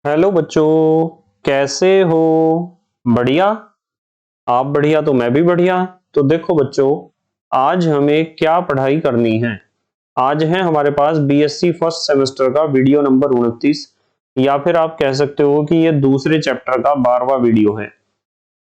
Hello बच्चों, कैसे हो? बढ़िया। आप बढ़िया तो मैं भी बढ़िया। तो देखो बच्चों, आज हमें क्या पढ़ाई करनी है। आज है हमारे पास बीएससी फर्स्ट सेमेस्टर का वीडियो नंबर 29, या फिर आप कह सकते हो कि ये दूसरे चैप्टर का 12वां वीडियो है।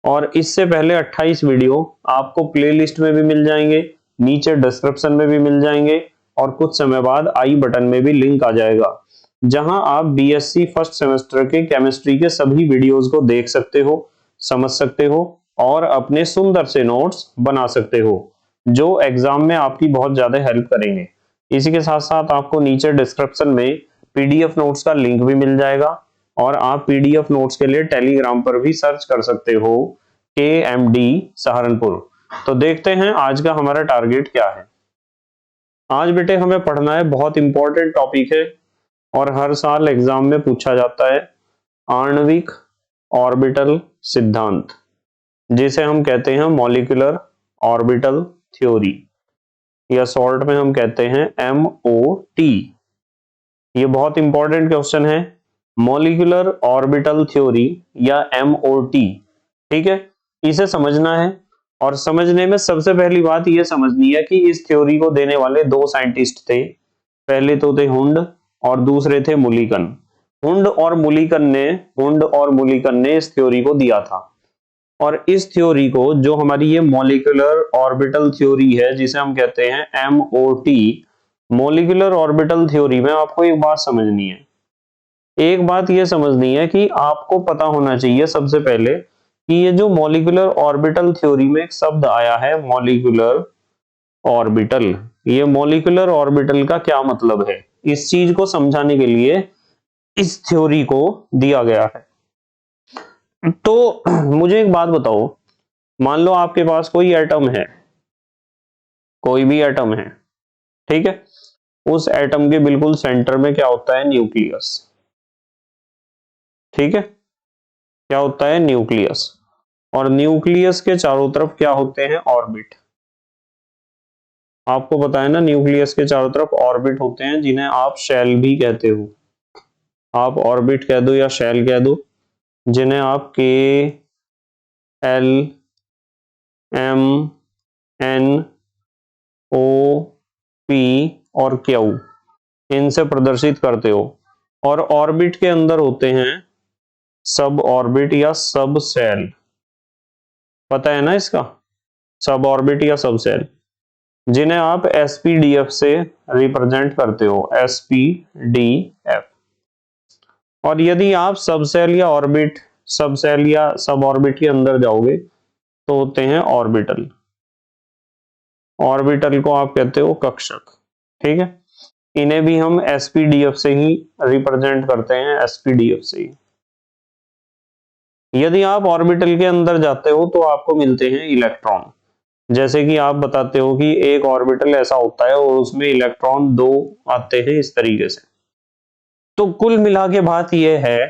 और इससे पहले 28 वीडियो आपको प्लेलिस्ट में भी मिल जाएंगे, नीचे डिस्क्रिप्शन में भी मिल जाएंगे, और कुछ समय बाद आई बटन में भी लिंक आ जाएगा, जहां आप बीएससी फर्स्ट सेमेस्टर के केमिस्ट्री के सभी वीडियोस को देख सकते हो, समझ सकते हो, और अपने सुंदर से नोट्स बना सकते हो, जो एग्जाम में आपकी बहुत ज्यादा हेल्प करेंगे। इसी के साथ साथ आपको नीचे डिस्क्रिप्शन में पीडीएफ नोट्स का लिंक भी मिल जाएगा, और आप पीडीएफ नोट्स के लिए टेलीग्राम पर भी सर्च कर सकते हो KMD सहारनपुर। तो देखते हैं आज का हमारा टारगेट क्या है। आज बेटे हमें पढ़ना है, बहुत इंपॉर्टेंट टॉपिक है और हर साल एग्जाम में पूछा जाता है, आणविक ऑर्बिटल सिद्धांत, जिसे हम कहते हैं मॉलिक्यूलर ऑर्बिटल थ्योरी, या शॉर्ट में हम कहते हैं MOT। ये बहुत इंपॉर्टेंट क्वेश्चन है, मॉलिक्यूलर ऑर्बिटल थ्योरी या MOT। ठीक है, इसे समझना है। और समझने में सबसे पहली बात यह समझनी है कि इस थ्योरी को देने वाले दो साइंटिस्ट थे। पहले तो थे हुंड और दूसरे थे मुलिकन। हुंड और मुलिकन ने इस थ्योरी को दिया था। और इस थ्योरी को, जो हमारी ये मॉलिक्यूलर ऑर्बिटल थ्योरी है जिसे हम कहते हैं MOT, मॉलिक्यूलर ऑर्बिटल थ्योरी में आपको एक बात समझनी है। एक बात यह समझनी है कि आपको पता होना चाहिए सबसे पहले कि ये जो मॉलिक्यूलर ऑर्बिटल थ्योरी में एक शब्द आया है मॉलिक्यूलर ऑर्बिटल, ये मॉलिक्यूलर ऑर्बिटल का क्या मतलब है, इस चीज को समझाने के लिए इस थ्योरी को दिया गया है। तो मुझे एक बात बताओ, मान लो आपके पास कोई एटम है, कोई भी एटम है, ठीक है। उस एटम के बिल्कुल सेंटर में क्या होता है? न्यूक्लियस। ठीक है, क्या होता है? न्यूक्लियस। और न्यूक्लियस के चारों तरफ क्या होते हैं? ऑर्बिट। आपको पता है ना, न्यूक्लियस के चारों तरफ ऑर्बिट होते हैं, जिन्हें आप शेल भी कहते हो। आप ऑर्बिट कह दो या शेल कह दो, जिन्हें आप KLMNOP और Q इनसे प्रदर्शित करते हो। और ऑर्बिट के अंदर होते हैं सब ऑर्बिट या सब सेल। पता है ना इसका? सब ऑर्बिट या सब सेल, जिन्हें आप SPDF से रिप्रेजेंट करते हो, SPDF। और यदि आप सब सेल या ऑर्बिट, सब सेल या सब ऑर्बिट के अंदर जाओगे तो होते हैं ऑर्बिटल। ऑर्बिटल को आप कहते हो कक्षक। ठीक है, इन्हें भी हम SPDF से ही रिप्रेजेंट करते हैं, SPDF से ही। यदि आप ऑर्बिटल के अंदर जाते हो तो आपको मिलते हैं इलेक्ट्रॉन। जैसे कि आप बताते हो कि एक ऑर्बिटल ऐसा होता है और उसमें इलेक्ट्रॉन दो आते हैं, इस तरीके से। तो कुल मिला के बात यह है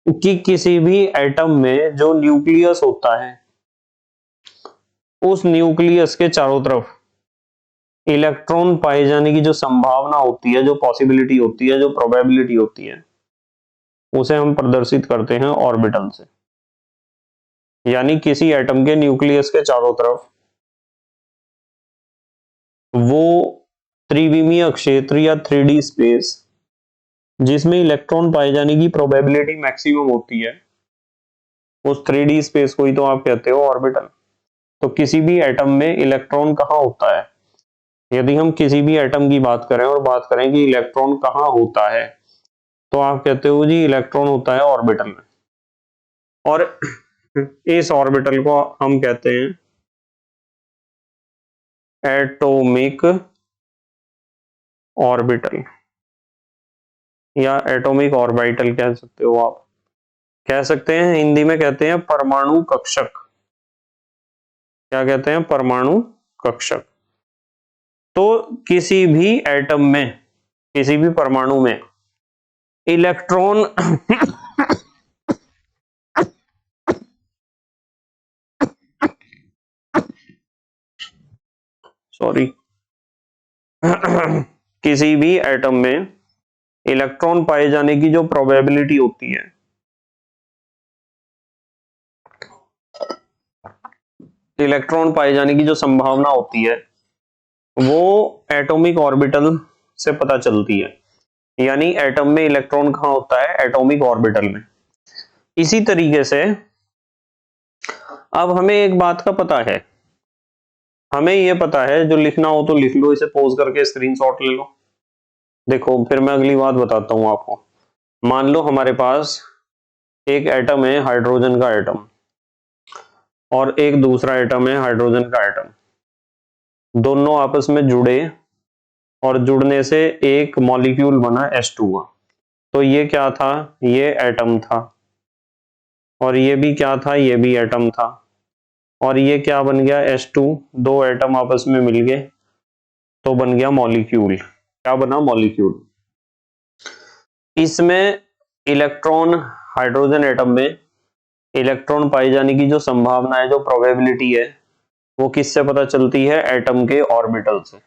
कि किसी भी एटम में जो न्यूक्लियस होता है, उस न्यूक्लियस के चारों तरफ इलेक्ट्रॉन पाए जाने की जो संभावना होती है, जो पॉसिबिलिटी होती है, जो प्रोबेबिलिटी होती है, उसे हम प्रदर्शित करते हैं ऑर्बिटल से। यानी किसी एटम के न्यूक्लियस के चारों तरफ वो त्रिविमीय क्षेत्र या 3D स्पेस, जिसमें इलेक्ट्रॉन पाए जाने की प्रोबेबिलिटी मैक्सिमम होती है, उस 3D स्पेस को ही तो आप कहते हो ऑर्बिटल। तो किसी भी एटम में इलेक्ट्रॉन कहाँ होता है? यदि हम किसी भी एटम की बात करें और बात करें कि इलेक्ट्रॉन कहाँ होता है, तो आप कहते हो जी इलेक्ट्रॉन होता है ऑर्बिटल में। और इस ऑर्बिटल को हम कहते हैं एटॉमिक ऑर्बिटल, या एटॉमिक ऑर्बिटल कह सकते हो आप। कह सकते हैं, हिंदी में कहते हैं परमाणु कक्षक। क्या कहते हैं? परमाणु कक्षक। तो किसी भी एटम में, किसी भी परमाणु में इलेक्ट्रॉन सॉरी किसी भी एटम में इलेक्ट्रॉन पाए जाने की जो प्रोबेबिलिटी होती है, इलेक्ट्रॉन पाए जाने की जो संभावना होती है वो एटॉमिक ऑर्बिटल से पता चलती है। यानी एटम में इलेक्ट्रॉन कहाँ होता है? एटॉमिक ऑर्बिटल में। इसी तरीके से अब हमें एक बात का पता है, हमें यह पता है, जो लिखना हो तो लिख लो, इसे पॉज करके स्क्रीनशॉट ले लो। देखो फिर मैं अगली बात बताता हूं आपको। मान लो हमारे पास एक एटम है, हाइड्रोजन का एटम, और एक दूसरा एटम है, हाइड्रोजन का एटम। दोनों आपस में जुड़े और जुड़ने से एक मॉलिक्यूल बना H2 का। तो ये क्या था? ये एटम था। और ये भी क्या था? ये भी एटम था। और ये क्या बन गया? H2। दो एटम आपस में मिल गए तो बन गया मॉलिक्यूल। क्या बना? मॉलिक्यूल। इसमें इलेक्ट्रॉन, हाइड्रोजन एटम में इलेक्ट्रॉन पाए जाने की जो संभावना है, जो प्रोबेबिलिटी है, वो किससे पता चलती है? एटम के ऑर्बिटल से।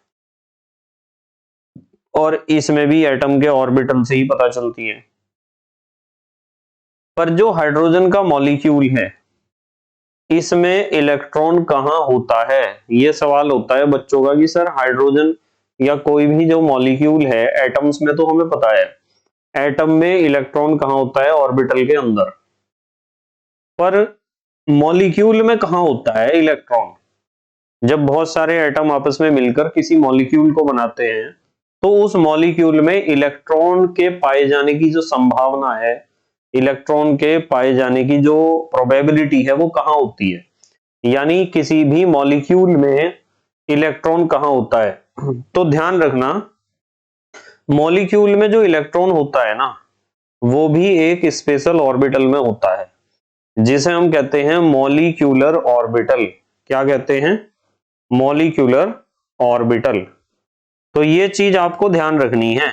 और इसमें भी एटम के ऑर्बिटल से ही पता चलती है। पर जो हाइड्रोजन का मॉलिक्यूल है, इसमें इलेक्ट्रॉन कहां होता है? यह सवाल होता है बच्चों का कि सर हाइड्रोजन या कोई भी जो मॉलिक्यूल है, एटम्स में तो हमें पता है एटम में इलेक्ट्रॉन कहां होता है? ऑर्बिटल के अंदर। पर मॉलिक्यूल में कहां होता है इलेक्ट्रॉन? जब बहुत सारे एटम आपस में मिलकर किसी मॉलिक्यूल को बनाते हैं तो उस मॉलिक्यूल में इलेक्ट्रॉन के पाए जाने की जो संभावना है, इलेक्ट्रॉन के पाए जाने की जो प्रोबेबिलिटी है, वो कहां होती है? यानी किसी भी मॉलिक्यूल में इलेक्ट्रॉन कहां होता है? तो ध्यान रखना, मॉलिक्यूल में जो इलेक्ट्रॉन होता है ना, वो भी एक स्पेशल ऑर्बिटल में होता है, जिसे हम कहते हैं मॉलिक्यूलर ऑर्बिटल। क्या कहते हैं? Molecular orbital. तो ये चीज आपको ध्यान रखनी है।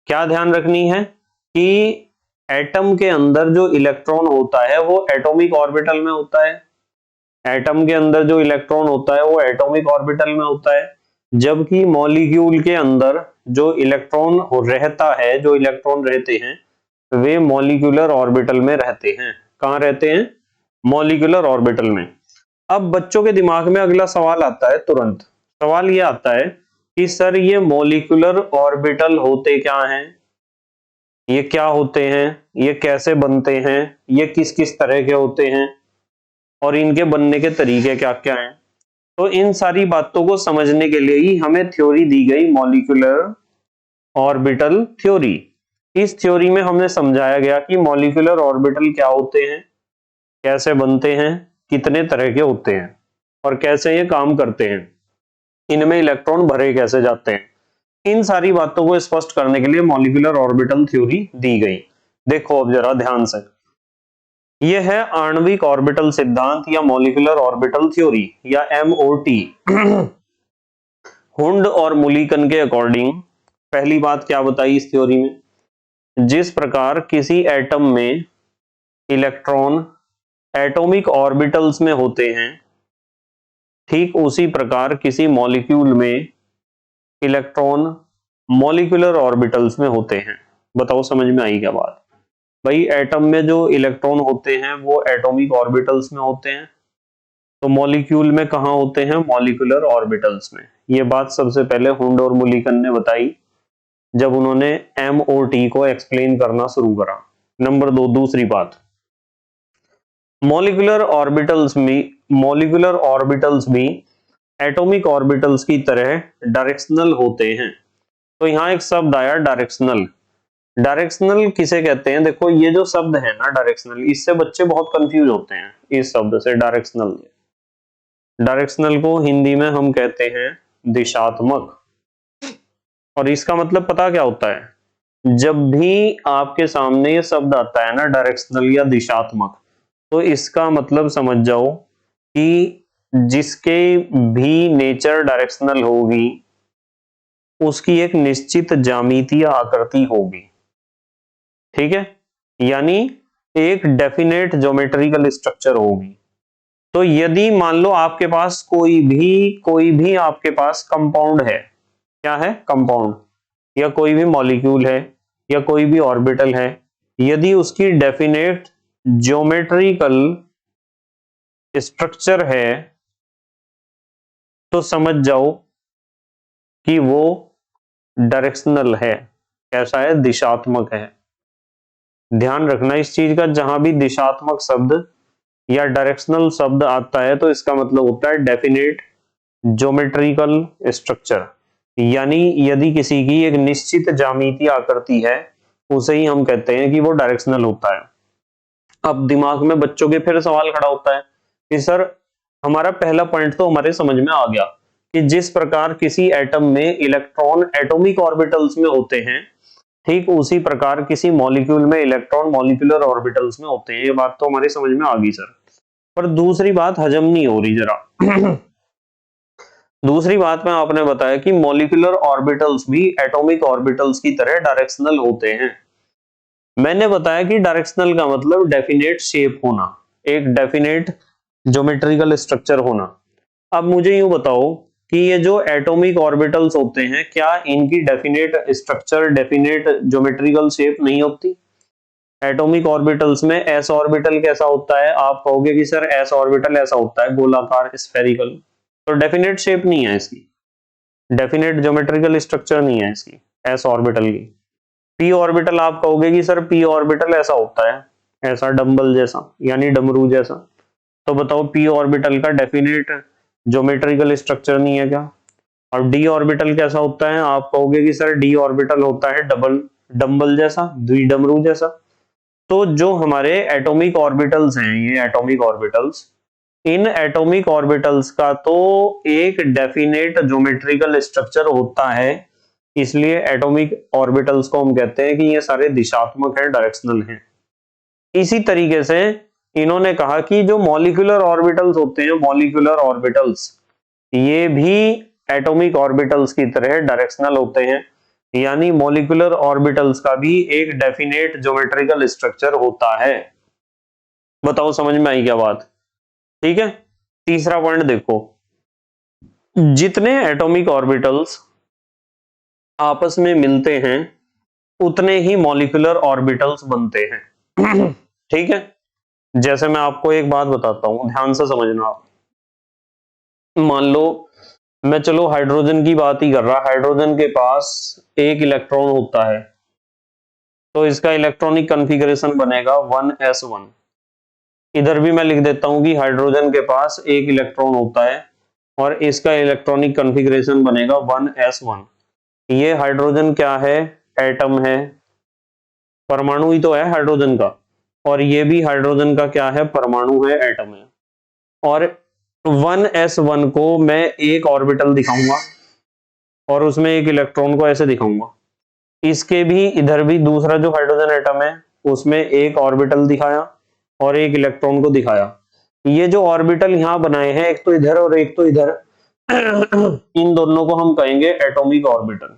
क्या ध्यान रखनी है? कि एटम के अंदर जो इलेक्ट्रॉन होता है वो एटॉमिक ऑर्बिटल में होता है। एटम के अंदर जो इलेक्ट्रॉन होता है वो एटॉमिक ऑर्बिटल में होता है, जबकि मॉलिक्यूल के अंदर जो इलेक्ट्रॉन रहता है, जो इलेक्ट्रॉन रहते हैं, वे मॉलिक्यूलर ऑर्बिटल में रहते हैं। कहां रहते हैं? मॉलिक्यूलर ऑर्बिटल में। अब बच्चों के दिमाग में अगला सवाल आता है, तुरंत सवाल ये आता है कि सर ये मॉलिक्यूलर ऑर्बिटल होते क्या हैं? ये क्या होते हैं? ये कैसे बनते हैं? ये किस किस तरह के होते हैं? और इनके बनने के तरीके क्या क्या हैं? तो इन सारी बातों को समझने के लिए ही हमें थ्योरी दी गई, मॉलिक्यूलर ऑर्बिटल थ्योरी। इस थ्योरी में हमने समझाया गया कि मॉलिक्यूलर ऑर्बिटल क्या होते हैं, कैसे बनते हैं, कितने तरह के होते हैं, और कैसे ये काम करते हैं, इनमें इलेक्ट्रॉन भरे कैसे जाते हैं। इन सारी बातों को स्पष्ट करने के लिए मॉलिक्यूलर ऑर्बिटल थ्योरी दी गई। देखो अब जरा ध्यान से, यह है आणविक ऑर्बिटल सिद्धांत या मॉलिक्यूलर ऑर्बिटल थ्योरी या MOT। हुंड और मुलीकन के अकॉर्डिंग पहली बात क्या बताई इस थ्योरी में? जिस प्रकार किसी एटम में इलेक्ट्रॉन एटॉमिक ऑर्बिटल्स में होते हैं, ठीक उसी प्रकार किसी मॉलिक्यूल में इलेक्ट्रॉन मॉलिक्यूलर ऑर्बिटल्स में होते हैं। बताओ समझ में आई क्या बात? भाई एटम में जो इलेक्ट्रॉन होते हैं वो एटॉमिक ऑर्बिटल्स में होते हैं, तो मॉलिक्यूल में कहां होते हैं? मॉलिक्यूलर ऑर्बिटल्स में। ये बात सबसे पहले हुंड और मुलीकन ने बताई जब उन्होंने MOT को एक्सप्लेन करना शुरू करा। नंबर 2, दूसरी बात, मॉलिक्यूलर ऑर्बिटल्स भी एटॉमिक ऑर्बिटल्स की तरह डायरेक्शनल होते हैं। तो यहां एक शब्द आया, डायरेक्शनल। डायरेक्शनल किसे कहते हैं? देखो ये जो शब्द है ना डायरेक्शनल, इससे बच्चे बहुत कंफ्यूज होते हैं इस शब्द से, डायरेक्शनल। डायरेक्शनल को हिंदी में हम कहते हैं दिशात्मक। और इसका मतलब पता क्या होता है? जब भी आपके सामने ये शब्द आता है ना, डायरेक्शनल या दिशात्मक, तो इसका मतलब समझ जाओ कि जिसके भी नेचर डायरेक्शनल होगी उसकी एक निश्चित ज्यामितीय आकृति होगी। ठीक है? यानी एक डेफिनेट ज्योमेट्रिकल स्ट्रक्चर होगी। तो यदि मान लो आपके पास कोई भी आपके पास कंपाउंड है, क्या है? कंपाउंड, या कोई भी मॉलिक्यूल है, या कोई भी ऑर्बिटल है, यदि उसकी डेफिनेट ज्योमेट्रिकल स्ट्रक्चर है तो समझ जाओ कि वो डायरेक्शनल है। कैसा है? दिशात्मक है। ध्यान रखना इस चीज का, जहां भी दिशात्मक शब्द या डायरेक्शनल शब्द आता है तो इसका मतलब होता है डेफिनेट ज्योमेट्रिकल स्ट्रक्चर, यानी यदि किसी की एक निश्चित ज्यामितीय आकृति है उसे ही हम कहते हैं कि वो डायरेक्शनल होता है। अब दिमाग में बच्चों के फिर सवाल खड़ा होता है कि सर, हमारा पहला पॉइंट तो हमारे समझ में आ गया कि जिस प्रकार किसी एटम में इलेक्ट्रॉन एटॉमिक ऑर्बिटल्स में होते हैं, ठीक उसी प्रकार किसी मॉलिक्यूल में इलेक्ट्रॉन मॉलिक्यूलर ऑर्बिटल्स में होते हैं। ये बात तो हमारी समझ में आ गई सर, पर दूसरी बात हजम नहीं हो रही जरा। दूसरी बात में आपने बताया कि मॉलिक्यूलर ऑर्बिटल्स भी एटॉमिक ऑर्बिटल्स की तरह डायरेक्शनल होते हैं। मैंने बताया कि डायरेक्शनल का मतलब डेफिनेट शेप होना, एक डेफिनेट ज्योमेट्रिकल स्ट्रक्चर होना। अब मुझे यूं बताओ कि ये जो एटॉमिक ऑर्बिटल्स होते हैं, क्या इनकी definite structure, definite geometrical shape नहीं होती? एटॉमिक ऑर्बिटल्स में एस ऑर्बिटल कैसा होता है? आप कहोगे कि सर एस ऑर्बिटल ऐसा होता है, गोलाकार, स्फेरिकल। तो डेफिनेट शेप नहीं है इसकी, डेफिनेट ज्योमेट्रिकल स्ट्रक्चर नहीं है इसकी एस ऑर्बिटल की। पी ऑर्बिटल आप कहोगे कि सर पी ऑर्बिटल ऐसा होता है, ऐसा डंबल जैसा, यानी डमरू जैसा। तो बताओ पी ऑर्बिटल का डेफिनेट ज्योमेट्रिकल स्ट्रक्चर नहीं है क्या? और डी ऑर्बिटल कैसा होता है? आप कहोगे कि सर डी ऑर्बिटल होता है डबल डंबल जैसा, द्विडमरू जैसा। तो जो हमारे एटॉमिक ऑर्बिटल्स हैं, ये atomic orbitals, in atomic orbitals का तो एक डेफिनेट ज्योमेट्रिकल स्ट्रक्चर होता है, इसलिए एटॉमिक ऑर्बिटल्स को हम कहते हैं कि ये सारे दिशात्मक हैं, डायरेक्शनल हैं। इसी तरीके से इन्होंने कहा कि जो मॉलिक्यूलर ऑर्बिटल्स होते हैं, मॉलिक्यूलर ऑर्बिटल्स, ये भी एटॉमिक ऑर्बिटल्स की तरह डायरेक्शनल होते हैं, यानी मॉलिक्यूलर ऑर्बिटल्स का भी एक डेफिनेट ज्योमेट्रिकल स्ट्रक्चर होता है। बताओ समझ में आई क्या बात? ठीक है। तीसरा पॉइंट देखो, जितने एटॉमिक ऑर्बिटल्स आपस में मिलते हैं उतने ही मॉलिक्यूलर ऑर्बिटल्स बनते हैं। ठीक है। जैसे मैं आपको एक बात बताता हूं, ध्यान से समझना आप। मान लो मैं, चलो हाइड्रोजन की बात ही कर रहा, हाइड्रोजन के पास एक इलेक्ट्रॉन होता है, तो इसका इलेक्ट्रॉनिक कॉन्फ़िगरेशन बनेगा 1s1। इधर भी मैं लिख देता हूं कि हाइड्रोजन के पास एक इलेक्ट्रॉन होता है और इसका इलेक्ट्रॉनिक कॉन्फ़िगरेशन बनेगा 1s1। ये हाइड्रोजन क्या है? एटम है, परमाणु ही तो है हाइड्रोजन का, और ये भी हाइड्रोजन का क्या है? परमाणु है, एटम है। और 1s1 को मैं एक ऑर्बिटल दिखाऊंगा और उसमें एक इलेक्ट्रॉन को ऐसे दिखाऊंगा। इसके भी इधर भी दूसरा जो हाइड्रोजन एटम है उसमें एक ऑर्बिटल दिखाया और एक इलेक्ट्रॉन को दिखाया। ये जो ऑर्बिटल यहां बनाए हैं, एक तो इधर और एक तो इधर, इन दोनों को हम कहेंगे एटॉमिक ऑर्बिटल।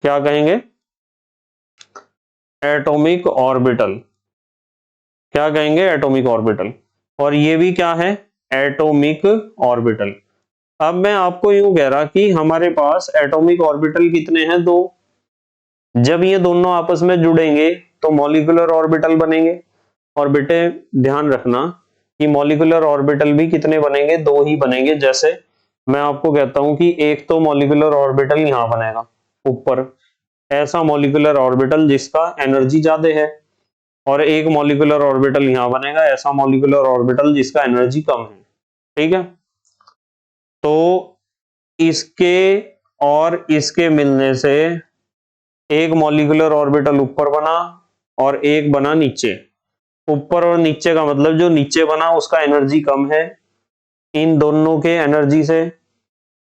क्या कहेंगे? Atomic orbital. क्या कहेंगे? Atomic orbital. और ये भी क्या है? Atomic orbital. अब मैं आपको यूं कह रहा कि हमारे पास एटॉमिक ऑर्बिटल कितने हैं? दो। जब ये दोनों आपस में जुड़ेंगे तो मॉलिक्यूलर ऑर्बिटल बनेंगे। और बेटे ध्यान रखना कि मॉलिक्यूलर ऑर्बिटल भी कितने बनेंगे? दो ही बनेंगे। जैसे मैं आपको कहता हूं कि एक तो मॉलिक्यूलर ऑर्बिटल यहां बनेगा ऊपर, ऐसा मॉलिक्यूलर ऑर्बिटल जिसका एनर्जी ज्यादा है, और एक मॉलिक्यूलर ऑर्बिटल यहां बनेगा, ऐसा मॉलिक्यूलर ऑर्बिटल जिसका एनर्जी कम है। ठीक है। तो इसके और इसके मिलने से एक मॉलिक्यूलर ऑर्बिटल ऊपर बना और एक बना नीचे। ऊपर और नीचे का मतलब जो नीचे बना उसका एनर्जी कम है इन दोनों के एनर्जी से,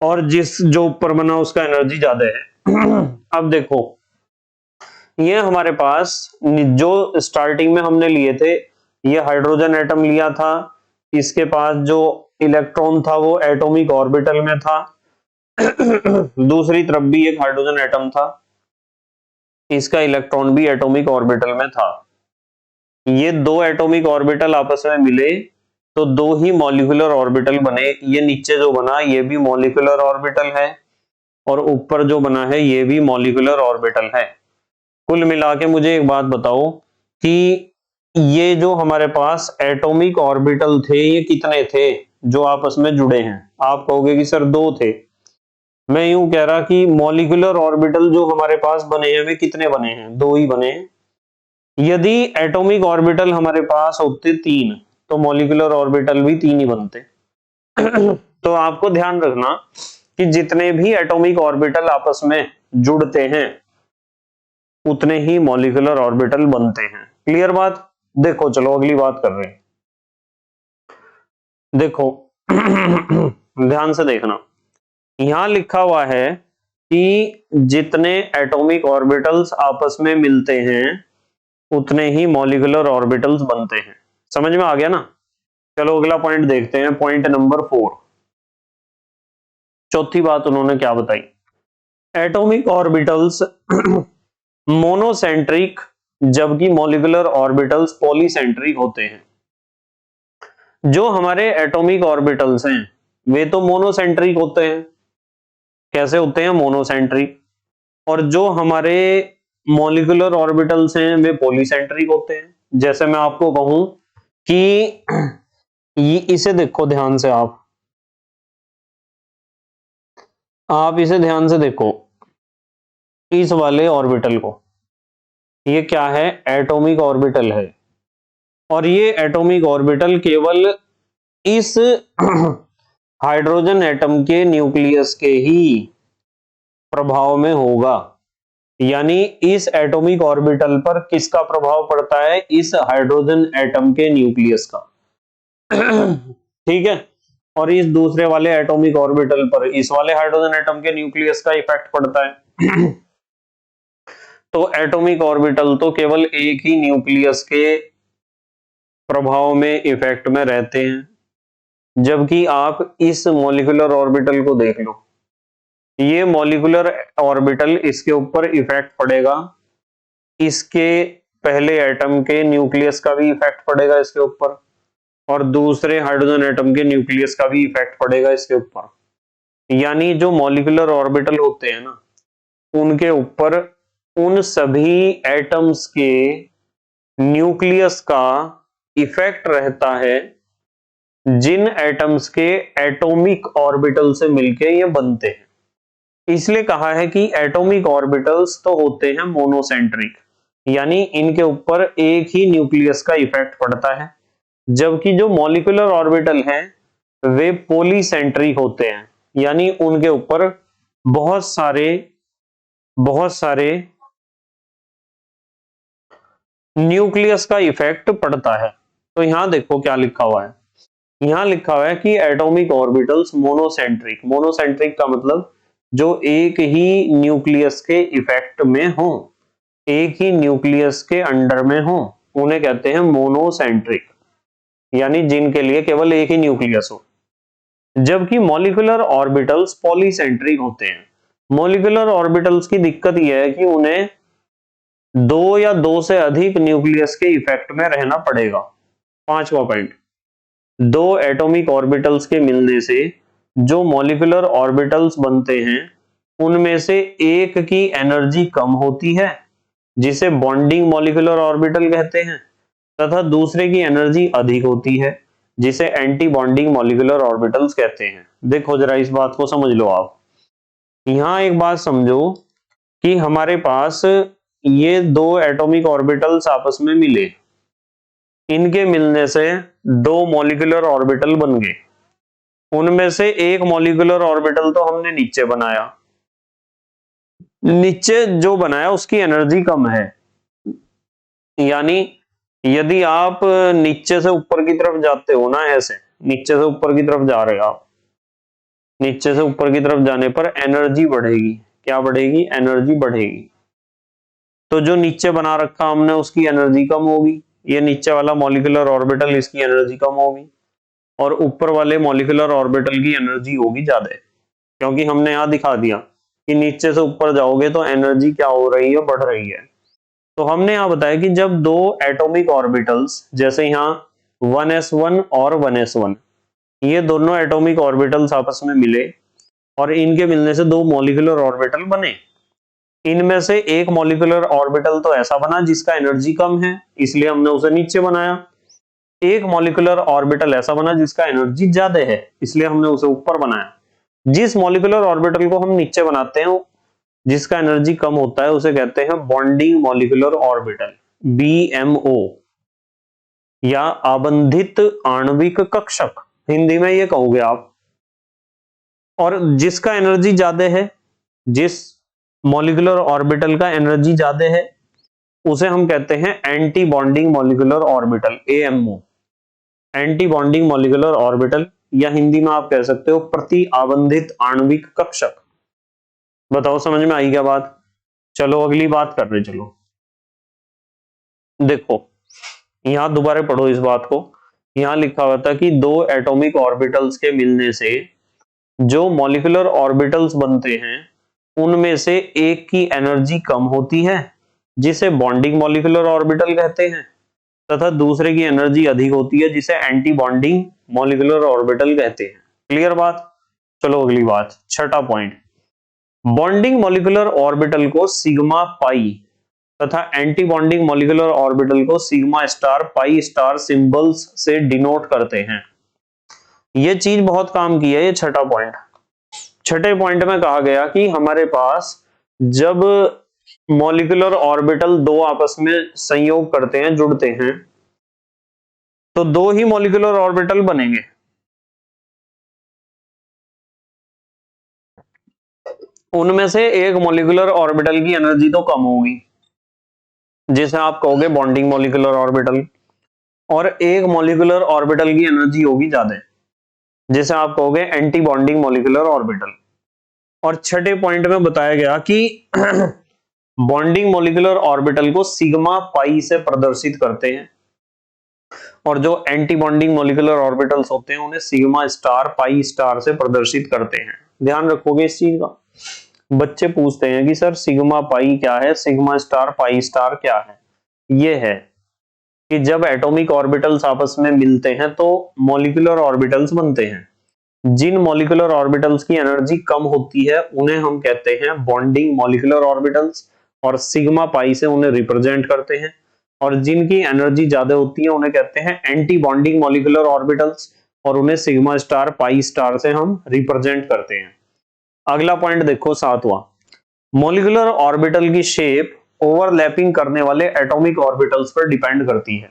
और जिस जो ऊपर बना उसका एनर्जी ज्यादा है। अब देखो, ये हमारे पास जो स्टार्टिंग में हमने लिए थे, ये हाइड्रोजन एटम लिया था, इसके पास जो इलेक्ट्रॉन था वो एटॉमिक ऑर्बिटल में था। दूसरी तरफ भी एक हाइड्रोजन एटम था, इसका इलेक्ट्रॉन भी एटॉमिक ऑर्बिटल में था। ये दो एटॉमिक ऑर्बिटल आपस में मिले तो दो ही मॉलिक्यूलर ऑर्बिटल बने। ये नीचे जो बना ये भी मॉलिक्यूलर ऑर्बिटल है, और ऊपर जो बना है ये भी मॉलिक्यूलर ऑर्बिटल है। कुल मिला के मुझे एक बात बताओ कि ये जो हमारे पास एटॉमिक ऑर्बिटल थे ये कितने थे? जो आपस में जुड़े हैं। आप कहोगे कि सर दो थे, मैं यूं कह रहा कि मॉलिक्यूलर ऑर्बिटल जो हमारे पास बने हैं वे कितने बने हैं, दो ही बने हैं। यदि एटॉमिक ऑर्बिटल हमारे पास होते तीन तो मॉलिक्यूलर ऑर्बिटल भी तीन ही बनते। तो आपको ध्यान रखना कि जितने भी एटॉमिक ऑर्बिटल आपस में जुड़ते हैं उतने ही मॉलिक्यूलर ऑर्बिटल बनते हैं। क्लियर बात? देखो चलो अगली बात कर रहे हैं। देखो ध्यान से देखना, यहां लिखा हुआ है कि जितने एटॉमिक ऑर्बिटल्स आपस में मिलते हैं उतने ही मॉलिक्यूलर ऑर्बिटल्स बनते हैं। समझ में आ गया ना? चलो अगला पॉइंट देखते हैं, पॉइंट नंबर 4। चौथी बात उन्होंने क्या बताई, एटॉमिक ऑर्बिटल्स मोनोसेंट्रिक जबकि मॉलिक्यूलर ऑर्बिटल्स पॉलीसेंट्रिक होते हैं। जो हमारे एटॉमिक ऑर्बिटल्स हैं वे तो मोनोसेंट्रिक होते हैं। कैसे होते हैं? मोनोसेंट्रिक। और जो हमारे मॉलिक्यूलर ऑर्बिटल्स हैं वे पॉलीसेंट्रिक होते हैं। जैसे मैं आपको कहूं कि इसे देखो ध्यान से, आप इसे ध्यान से देखो, इस वाले ऑर्बिटल को, ये क्या है? एटॉमिक ऑर्बिटल है। और ये एटॉमिक ऑर्बिटल केवल इस हाइड्रोजन एटम के न्यूक्लियस के ही प्रभाव में होगा। यानी इस एटॉमिक ऑर्बिटल पर किसका प्रभाव पड़ता है? इस हाइड्रोजन एटम के न्यूक्लियस का। ठीक है। और इस दूसरे वाले एटॉमिक ऑर्बिटल पर इस वाले हाइड्रोजन एटम के न्यूक्लियस का इफेक्ट पड़ता है। तो एटॉमिक ऑर्बिटल तो केवल एक ही न्यूक्लियस के प्रभाव में इफेक्ट में रहते हैं। जबकि आप इस मॉलिक्यूलर ऑर्बिटल को देख लो, ये मॉलिक्यूलर ऑर्बिटल, इसके ऊपर इफेक्ट पड़ेगा, इसके पहले एटम के न्यूक्लियस का भी इफेक्ट पड़ेगा इसके ऊपर, और दूसरे हाइड्रोजन एटम के न्यूक्लियस का भी इफेक्ट पड़ेगा इसके ऊपर। यानी जो मॉलिक्यूलर ऑर्बिटल होते हैं ना, उनके ऊपर उन सभी एटम्स के न्यूक्लियस का इफेक्ट रहता है जिन एटम्स के एटॉमिक ऑर्बिटल से मिलके ये बनते हैं। इसलिए कहा है कि एटॉमिक ऑर्बिटल्स तो होते हैं मोनोसेंट्रिक, यानी इनके ऊपर एक ही न्यूक्लियस का इफेक्ट पड़ता है। जबकि जो मॉलिक्यूलर ऑर्बिटल हैं वे पॉलीसेंट्रिक होते हैं, यानी उनके ऊपर बहुत सारे न्यूक्लियस का इफेक्ट पड़ता है। तो यहां देखो क्या लिखा हुआ है, यहां लिखा हुआ है कि एटॉमिक ऑर्बिटल्स मोनोसेंट्रिक। मोनोसेंट्रिक का मतलब जो एक ही न्यूक्लियस के इफेक्ट में हो, एक ही न्यूक्लियस के अंडर में हो, उन्हें कहते हैं मोनोसेंट्रिक, यानी जिनके लिए केवल एक ही न्यूक्लियस हो। जबकि मॉलिक्यूलर ऑर्बिटल्स पॉलीसेंट्रिक होते हैं। मॉलिक्यूलर ऑर्बिटल्स की दिक्कत यह है कि उन्हें दो या दो से अधिक न्यूक्लियस के इफेक्ट में रहना पड़ेगा। पांचवा पॉइंट, दो एटॉमिक ऑर्बिटल्स के मिलने से जो मॉलिक्यूलर ऑर्बिटल्स बनते हैं उनमें से एक की एनर्जी कम होती है जिसे बॉन्डिंग मॉलिक्यूलर ऑर्बिटल कहते हैं, तथा दूसरे की एनर्जी अधिक होती है जिसे एंटी बॉन्डिंग मॉलिक्यूलर ऑर्बिटल्स कहते हैं। देखो जरा इस बात को समझ लो आप। यहां एक बात समझो कि हमारे पास ये दो एटॉमिक ऑर्बिटल्स आपस में मिले, इनके मिलने से दो मॉलिक्यूलर ऑर्बिटल बन गए। उनमें से एक मॉलिक्यूलर ऑर्बिटल तो हमने नीचे बनाया, नीचे जो बनाया उसकी एनर्जी कम है। यानी यदि आप नीचे से ऊपर की तरफ जाते हो ना, ऐसे नीचे से ऊपर की तरफ जा रहे हो आप, नीचे से ऊपर की तरफ जाने पर एनर्जी बढ़ेगी। क्या बढ़ेगी? एनर्जी बढ़ेगी। तो जो नीचे बना रखा हमने उसकी एनर्जी कम होगी, ये नीचे वाला मॉलिक्यूलर ऑर्बिटल, इसकी एनर्जी कम होगी, और ऊपर वाले मॉलिक्यूलर ऑर्बिटल की एनर्जी होगी ज्यादा, क्योंकि हमने यहां दिखा दिया कि नीचे से ऊपर जाओगे तो एनर्जी क्या हो रही है? बढ़ रही है। तो हमने यहां बताया कि जब दो एटॉमिक ऑर्बिटल्स, जैसे यहां 1s1 और 1s1, ये दोनों एटॉमिक ऑर्बिटल्स आपस में मिले और इनके मिलने से दो मॉलिक्यूलर ऑर्बिटल बने। इनमें से एक मॉलिक्यूलर ऑर्बिटल तो ऐसा बना जिसका एनर्जी कम है, इसलिए हमने उसे नीचे बनाया। एक मॉलिक्यूलर ऑर्बिटल ऐसा बना जिसका एनर्जी ज्यादा है, इसलिए हमने उसे ऊपर बनाया। जिस मॉलिक्यूलर ऑर्बिटल को हम नीचे बनाते हैं, जिसका एनर्जी कम होता है, उसे कहते हैं बॉन्डिंग मॉलिक्यूलर ऑर्बिटल, BMO, या आबंधित आणविक कक्षक, हिंदी में ये कहोगे आप। और जिसका एनर्जी ज्यादा है, जिस मॉलिक्यूलर ऑर्बिटल का एनर्जी ज्यादा है, उसे हम कहते हैं anti bonding molecular orbital, AMO, anti bonding molecular orbital, या हिंदी में आप कह सकते हो प्रति आबंधित आणविक कक्षक। बताओ समझ में आई क्या बात? चलो अगली बात कर रहे चलो। देखो यहां दोबारा पढ़ो इस बात को। यहां लिखा हुआ था कि दो एटॉमिक ऑर्बिटल्स के मिलने से जो मॉलिक्यूलर ऑर्बिटल्स बनते हैं, उनमें से एक की एनर्जी कम होती है, जिसे बॉन्डिंग मॉलिक्यूलर ऑर्बिटल कहते हैं, तथा दूसरे की एनर्जी अधिक होती है, जिसे एंटी बॉन्डिंग मॉलिक्यूलर ऑर्बिटल कहते हैं। क्लियर बात? चलो अगली बात, छठा पॉइंट। बॉन्डिंग मॉलिक्यूलर ऑर्बिटल को सिग्मा पाई तथा एंटी बॉन्डिंग मॉलिक्यूलर ऑर्बिटल को sigma star pi star symbols से डिनोट करते हैं। यह चीज बहुत काम की है, ये छठा पॉइंट। छठे पॉइंट में कहा गया कि हमारे पास जब मॉलिक्यूलर ऑर्बिटल दो आपस में संयोग करते हैं, जुड़ते हैं, तो दो ही मॉलिक्यूलर ऑर्बिटल बनेंगे। उनमें से एक मॉलिक्यूलर ऑर्बिटल की एनर्जी तो कम होगी, जिसे आप कहोगे बॉन्डिंग मॉलिक्यूलर ऑर्बिटल, और एक मॉलिक्यूलर ऑर्बिटल की एनर्जी होगी ज्यादा, जिसे आप कहोगे एंटी बॉन्डिंग मॉलिक्यूलर ऑर्बिटल। और छठे पॉइंट में बताया गया कि बॉन्डिंग मॉलिक्यूलर ऑर्बिटल को सिग्मा पाई से प्रदर्शित करते हैं, और जो एंटी बॉन्डिंग मॉलिक्यूलर ऑर्बिटल्स होते हैं उन्हें सिग्मा स्टार पाई स्टार से प्रदर्शित करते हैं। ध्यान रखोगे इस चीज का। बच्चे पूछते हैं कि सर सिग्मा पाई क्या है, सिग्मा स्टार पाई स्टार क्या है? ये है कि जब एटॉमिक ऑर्बिटल्स आपस में मिलते हैं तो मॉलिक्यूलर ऑर्बिटल्स बनते हैं। जिन मॉलिक्यूलर ऑर्बिटल्स की एनर्जी कम होती है उन्हें हम कहते हैं बॉन्डिंग मॉलिक्यूलर ऑर्बिटल्स, और सिग्मा पाई से उन्हें रिप्रेजेंट करते हैं। और जिनकी एनर्जी ज्यादा होती है उन्हें कहते हैं एंटी बॉन्डिंग मॉलिक्यूलर ऑर्बिटल्स, और उन्हें सिग्मा स्टार पाई स्टार से हम रिप्रेजेंट करते हैं। अगला पॉइंट देखो, सातवां। मॉलिक्यूलर ऑर्बिटल की शेप ओवरलैपिंग करने वाले एटॉमिक ऑर्बिटल्स पर डिपेंड करती है।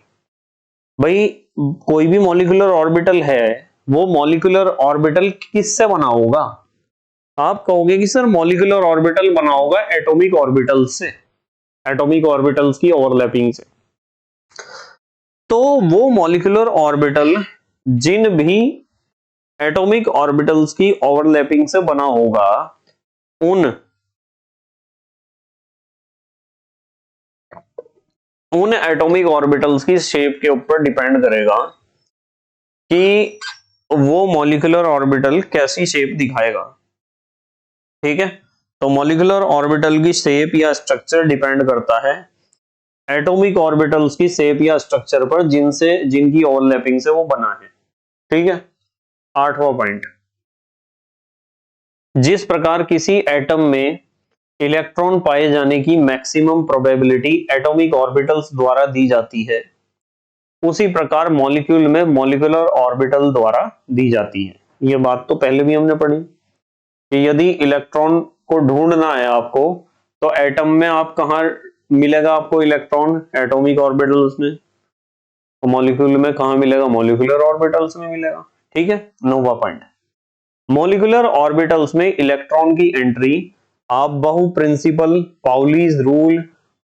भाई कोई भी मॉलिक्यूलर ऑर्बिटल है, वो मॉलिक्यूलर ऑर्बिटल किससे बना होगा? आप कहोगे कि सर मॉलिक्यूलर ऑर्बिटल बना होगा एटॉमिक ऑर्बिटल्स से, एटॉमिक ऑर्बिटल्स की ओवरलैपिंग से। तो वो मॉलिक्यूलर ऑर्बिटल जिन भी एटॉमिक ऑर्बिटल्स की ओवरलैपिंग से बना होगा, उन एटॉमिक ऑर्बिटल्स की शेप के ऊपर डिपेंड करेगा कि वो मॉलिक्यूलर ऑर्बिटल कैसी शेप दिखाएगा। ठीक है, तो मॉलिक्यूलर ऑर्बिटल की शेप या स्ट्रक्चर डिपेंड करता है एटॉमिक ऑर्बिटल्स की शेप या स्ट्रक्चर पर, जिनकी ओवरलैपिंग से वो बना है। ठीक है, आठवां पॉइंट। जिस प्रकार किसी एटम में इलेक्ट्रॉन पाए जाने की मैक्सिमम प्रोबेबिलिटी एटॉमिक ऑर्बिटल्स द्वारा दी जाती है, उसी प्रकार मॉलिक्यूल में मॉलिक्यूलर ऑर्बिटल द्वारा दी जाती है। यह बात तो पहले भी हमने पढ़ी कि यदि इलेक्ट्रॉन को ढूंढना है आपको, तो एटम में आप कहां मिलेगा आपको इलेक्ट्रॉन? एटॉमिक ऑर्बिटल्स में। तो मॉलिक्यूल में कहां मिलेगा? मॉलिक्यूलर ऑर्बिटल्स में मिलेगा। ठीक है, नौवां पॉइंट। मॉलिक्यूलर ऑर्बिटल्स में इलेक्ट्रॉन की एंट्री आप बहु principle, Pauli's rule,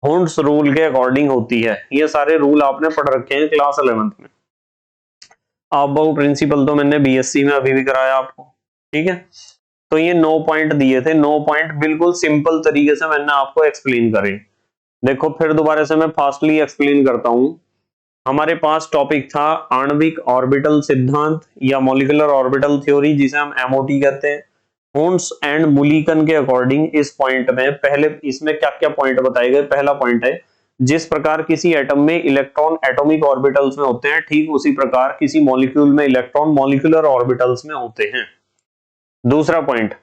Hund's rule के अकॉर्डिंग होती है। ये सारे रूल आपने पढ़ रखे हैं क्लास 11th में। आप बहु प्रिंसिपल तो मैंने बीएससी में अभी भी कराया आपको। ठीक है, तो ये 9 पॉइंट दिए थे, 9 पॉइंट बिल्कुल सिंपल तरीके से मैंने आपको एक्सप्लेन करे। देखो फिर दोबारा से मैं फास्टली एक्सप्लेन करता हूं। हमारे पास टॉपिक था आणविक ऑर्बिटल सिद्धांत या मॉलिक्यूलर ऑर्बिटल थ्योरी, जिसे हम एमओटी कहते हैं। हुंड्स एंड मुलिकन के अकॉर्डिंग इस पॉइंट में पहले इसमें क्या क्या पॉइंट बताए गए? पहला पॉइंट है, जिस प्रकार किसी एटम में इलेक्ट्रॉन एटॉमिक ऑर्बिटल्स में होते हैं, ठीक उसी प्रकार किसी मॉलिक्यूल में इलेक्ट्रॉन मॉलिक्यूलर ऑर्बिटल्स में होते हैं। दूसरा पॉइंट,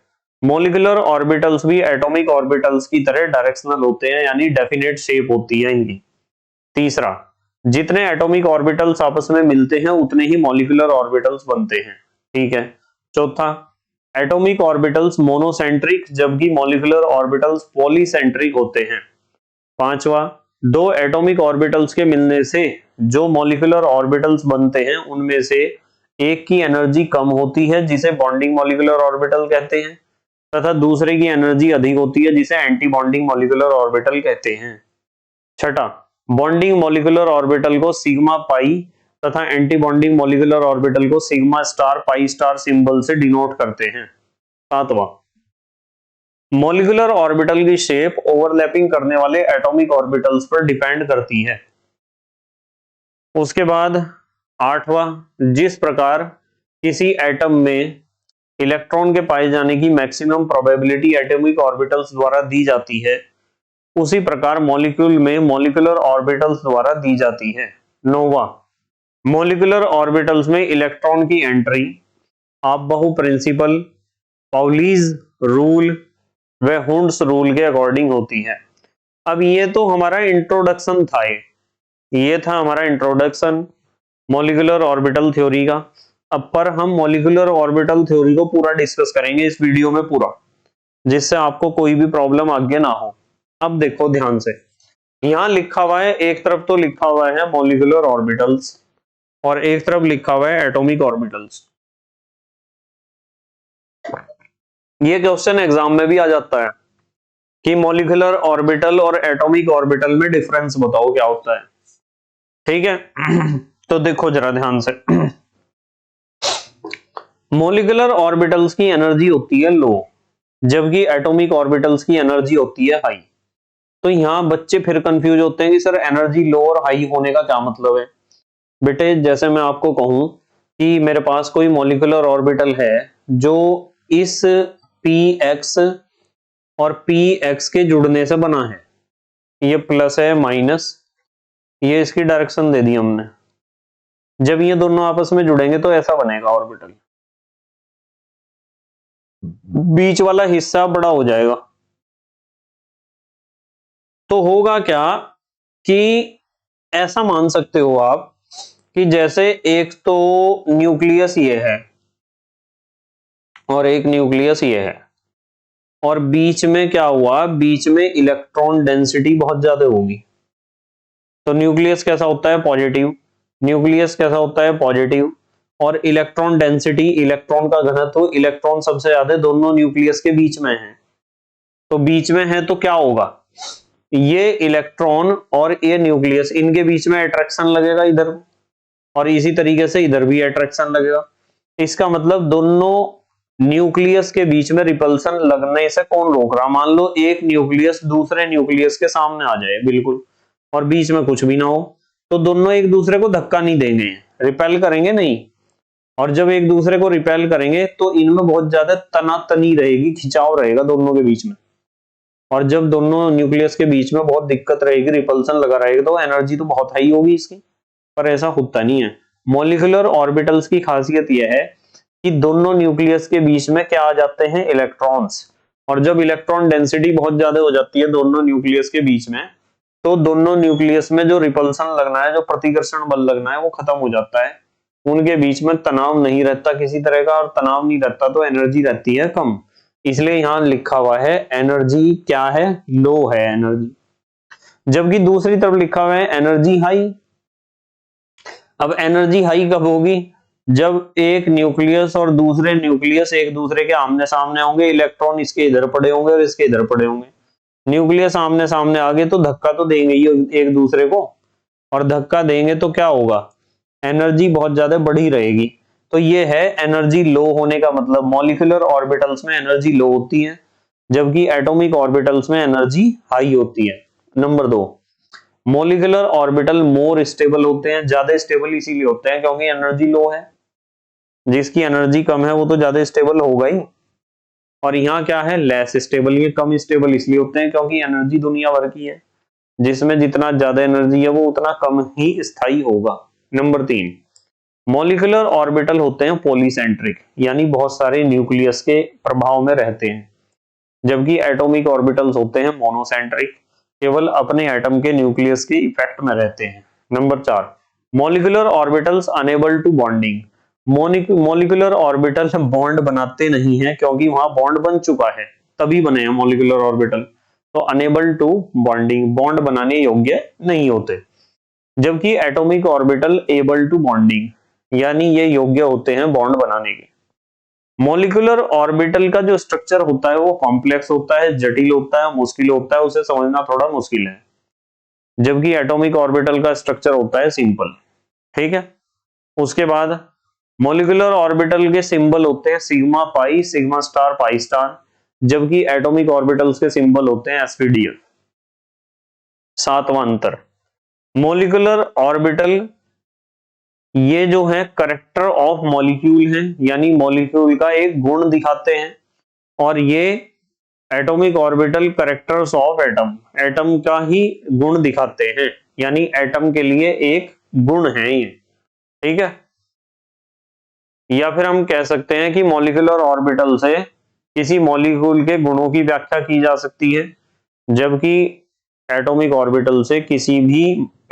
मॉलिक्यूलर ऑर्बिटल्स भी एटॉमिक ऑर्बिटल्स की तरह डायरेक्शनल होते हैं, यानी डेफिनेट शेप होती है इनकी। तीसरा, जितने एटॉमिक ऑर्बिटल्स आपस में मिलते हैं उतने ही मॉलिक्यूलर ऑर्बिटल्स बनते हैं। ठीक है। चौथा, एटॉमिक ऑर्बिटल्स मोनोसेंट्रिक जबकि मॉलिक्यूलर ऑर्बिटल्स पॉलीसेंट्रिक होते हैं। पांचवा, दो एटॉमिक ऑर्बिटल्स के मिलने से जो मॉलिक्यूलर ऑर्बिटल्स बनते हैं उनमें से एक की एनर्जी कम होती है जिसे बॉन्डिंग मॉलिक्यूलर ऑर्बिटल कहते हैं, तथा दूसरे की एनर्जी अधिक होती है जिसे एंटी बॉन्डिंग मॉलिक्यूलर ऑर्बिटल कहते हैं। छठा, बॉन्डिंग मॉलिक्यूलर ऑर्बिटल को सिग्मा पाई तथा एंटी बॉन्डिंग मॉलिक्यूलर ऑर्बिटल को sigma star pi star symbol से डिनोट करते हैं। सातवां, मॉलिक्यूलर ऑर्बिटल की शेप ओवरलैपिंग करने वाले एटॉमिक ऑर्बिटल्स पर डिपेंड करती है। उसके बाद आठवां, जिस प्रकार किसी एटम में इलेक्ट्रॉन के पाए जाने की मैक्सिमम प्रोबेबिलिटी एटॉमिक ऑर्बिटल्स द्वारा दी जाती है उसी प्रकार मॉलिक्यूल में मॉलिक्यूलर ऑर्बिटल्स द्वारा दी जाती है। नौवां, मॉलिक्यूलर ऑर्बिटल्स में इलेक्ट्रॉन की एंट्री आपबहु प्रिंसिपल, पाउलीज रूल व हुंड्स रूल के अकॉर्डिंग होती है। अब ये तो हमारा इंट्रोडक्शन था, ये था हमारा इंट्रोडक्शन मॉलिक्यूलर ऑर्बिटल थ्योरी का। अब पर हम मॉलिक्यूलर ऑर्बिटल थ्योरी को पूरा डिस्कस करेंगे इस वीडियो में पूरा, जिससे आपको कोई भी प्रॉब्लम आगे ना हो। अब देखो ध्यान से, यहां लिखा हुआ है, एक तरफ तो लिखा हुआ है मॉलिक्यूलर ऑर्बिटल्स और एक तरफ लिखा हुआ है एटॉमिक ऑर्बिटल्स। ये क्वेश्चन एग्जाम में भी आ जाता है कि मॉलिक्यूलर ऑर्बिटल और एटॉमिक ऑर्बिटल में डिफरेंस बताओ क्या होता है। ठीक है। तो देखो जरा ध्यान से, मॉलिक्यूलर ऑर्बिटल्स की एनर्जी होती है लो जबकि एटॉमिक ऑर्बिटल्स की एनर्जी होती है हाई। तो यहां बच्चे फिर कंफ्यूज होते हैं कि सर एनर्जी लो और हाई होने का क्या मतलब है। बेटे जैसे मैं आपको कहूं कि मेरे पास कोई मॉलिक्यूलर ऑर्बिटल है जो इस px और px के जुड़ने से बना है, ये प्लस है माइनस, ये इसकी डायरेक्शन दे दी हमने। जब ये दोनों आपस में जुड़ेंगे तो ऐसा बनेगा ऑर्बिटल, बीच वाला हिस्सा बड़ा हो जाएगा। तो होगा क्या कि ऐसा मान सकते हो आप कि जैसे एक तो न्यूक्लियस ये है और एक न्यूक्लियस ये है और बीच में क्या हुआ, बीच में इलेक्ट्रॉन डेंसिटी बहुत ज्यादा होगी। तो न्यूक्लियस कैसा होता है पॉजिटिव, न्यूक्लियस कैसा होता है पॉजिटिव, और इलेक्ट्रॉन डेंसिटी, इलेक्ट्रॉन का घनत्व, इलेक्ट्रॉन सबसे ज्यादा दोनों न्यूक्लियस के बीच में है। तो बीच में है तो क्या होगा, ये इलेक्ट्रॉन और ये न्यूक्लियस इनके बीच में अट्रैक्शन लगेगा इधर, और इसी तरीके से इधर भी अट्रैक्शन लगेगा। इसका मतलब दोनों न्यूक्लियस के बीच में रिपल्सन लगने से कौन रोक रहा। मान लो एक न्यूक्लियस दूसरे न्यूक्लियस के सामने आ जाए बिल्कुल और बीच में कुछ भी ना हो, तो दोनों एक दूसरे को धक्का नहीं देंगे, रिपेल करेंगे नहीं। और जब एक दूसरे को रिपेल करेंगे तो इनमें बहुत ज्यादा तनातनी रहेगी, खिंचाव रहेगा दोनों के बीच में। और जब दोनों न्यूक्लियस के बीच में बहुत दिक्कत रहेगी, रिपल्सन लगा रहेगा, तो एनर्जी तो बहुत हाई होगी इसकी। पर ऐसा होता नहीं है। मॉलिक्यूलर ऑर्बिटल्स की खासियत यह है कि दोनों न्यूक्लियस के बीच में क्या आ जाते हैं, इलेक्ट्रॉन्स। और जब इलेक्ट्रॉन डेंसिटी बहुत ज्यादा हो जाती है दोनों न्यूक्लियस के बीच में, तो दोनों न्यूक्लियस में जो रिपल्सन लगना है, जो प्रतिकर्षण बल लगना है, वो खत्म हो जाता है। उनके बीच में तनाव नहीं रहता किसी तरह का, और तनाव नहीं रहता तो एनर्जी रहती है कम। इसलिए यहां लिखा हुआ है एनर्जी क्या है, लो है एनर्जी। जबकि दूसरी तरफ लिखा हुआ है एनर्जी हाई। अब एनर्जी हाई कब होगी, जब एक न्यूक्लियस और दूसरे न्यूक्लियस एक दूसरे के आमने सामने होंगे, इलेक्ट्रॉन इसके इधर पड़े होंगे और इसके इधर पड़े होंगे। न्यूक्लियस आमने सामने आगे तो धक्का तो देंगे ही एक दूसरे को, और धक्का देंगे तो क्या होगा, एनर्जी बहुत ज्यादा बढ़ी रहेगी। तो ये है एनर्जी लो होने का मतलब। मॉलिक्यूलर ऑर्बिटल्स में एनर्जी लो होती है जबकि एटॉमिक ऑर्बिटल्स में एनर्जी हाई होती है। Number 2, molecular orbital more stable होते हैं। ज्यादा स्टेबल इसीलिए होते हैं क्योंकि एनर्जी लो है। जिसकी एनर्जी कम है वो तो ज्यादा स्टेबल होगा ही। और यहाँ क्या है, लेस स्टेबल। ये कम स्टेबल इसलिए होते हैं क्योंकि एनर्जी दुनिया भर की है, जिसमें जितना ज्यादा एनर्जी है वो उतना कम ही स्थायी होगा। नंबर 3, मॉलिक्यूलर ऑर्बिटल होते हैं पॉलीसेंट्रिक, यानी बहुत सारे न्यूक्लियस के प्रभाव में रहते हैं। जबकि एटॉमिक ऑर्बिटल्स होते हैं मोनोसेंट्रिक, केवल अपने एटम के न्यूक्लियस के इफेक्ट में रहते हैं। Number 4, molecular orbitals unable to bonding. Molecular orbital bond बनाते नहीं है क्योंकि वहां बॉन्ड बन चुका है, तभी बने हैं मॉलिक्यूलर ऑर्बिटल। तो अनेबल टू बॉन्डिंग, बॉन्ड बनाने योग्य नहीं होते। जबकि atomic orbital able to bonding, यानी ये योग्य होते हैं बॉन्ड बनाने के। मॉलिक्यूलर ऑर्बिटल का जो स्ट्रक्चर होता है वो कॉम्प्लेक्स होता है, जटिल होता है, मुश्किल होता है, उसे समझना थोड़ा मुश्किल है। जबकि एटॉमिक ऑर्बिटल का स्ट्रक्चर होता है सिंपल। ठीक है। उसके बाद मॉलिक्यूलर ऑर्बिटल के सिंबल होते हैं sigma pi, sigma star, pi star, जबकि एटॉमिक ऑर्बिटल्स के सिंबल होते हैं एसपीडीएफ। सातवां अंतर, मॉलिक्यूलर ऑर्बिटल ये जो है करेक्टर ऑफ मॉलिक्यूल है, यानी मॉलिक्यूल का एक गुण दिखाते हैं, और ये atomic orbital characters of atom, atom का ही गुण दिखाते हैं, यानी एटम के लिए एक गुण है ये। ठीक है। या फिर हम कह सकते हैं कि मॉलिक्यूलर ऑर्बिटल से किसी मॉलिक्यूल के गुणों की व्याख्या की जा सकती है, जबकि एटॉमिक ऑर्बिटल से किसी भी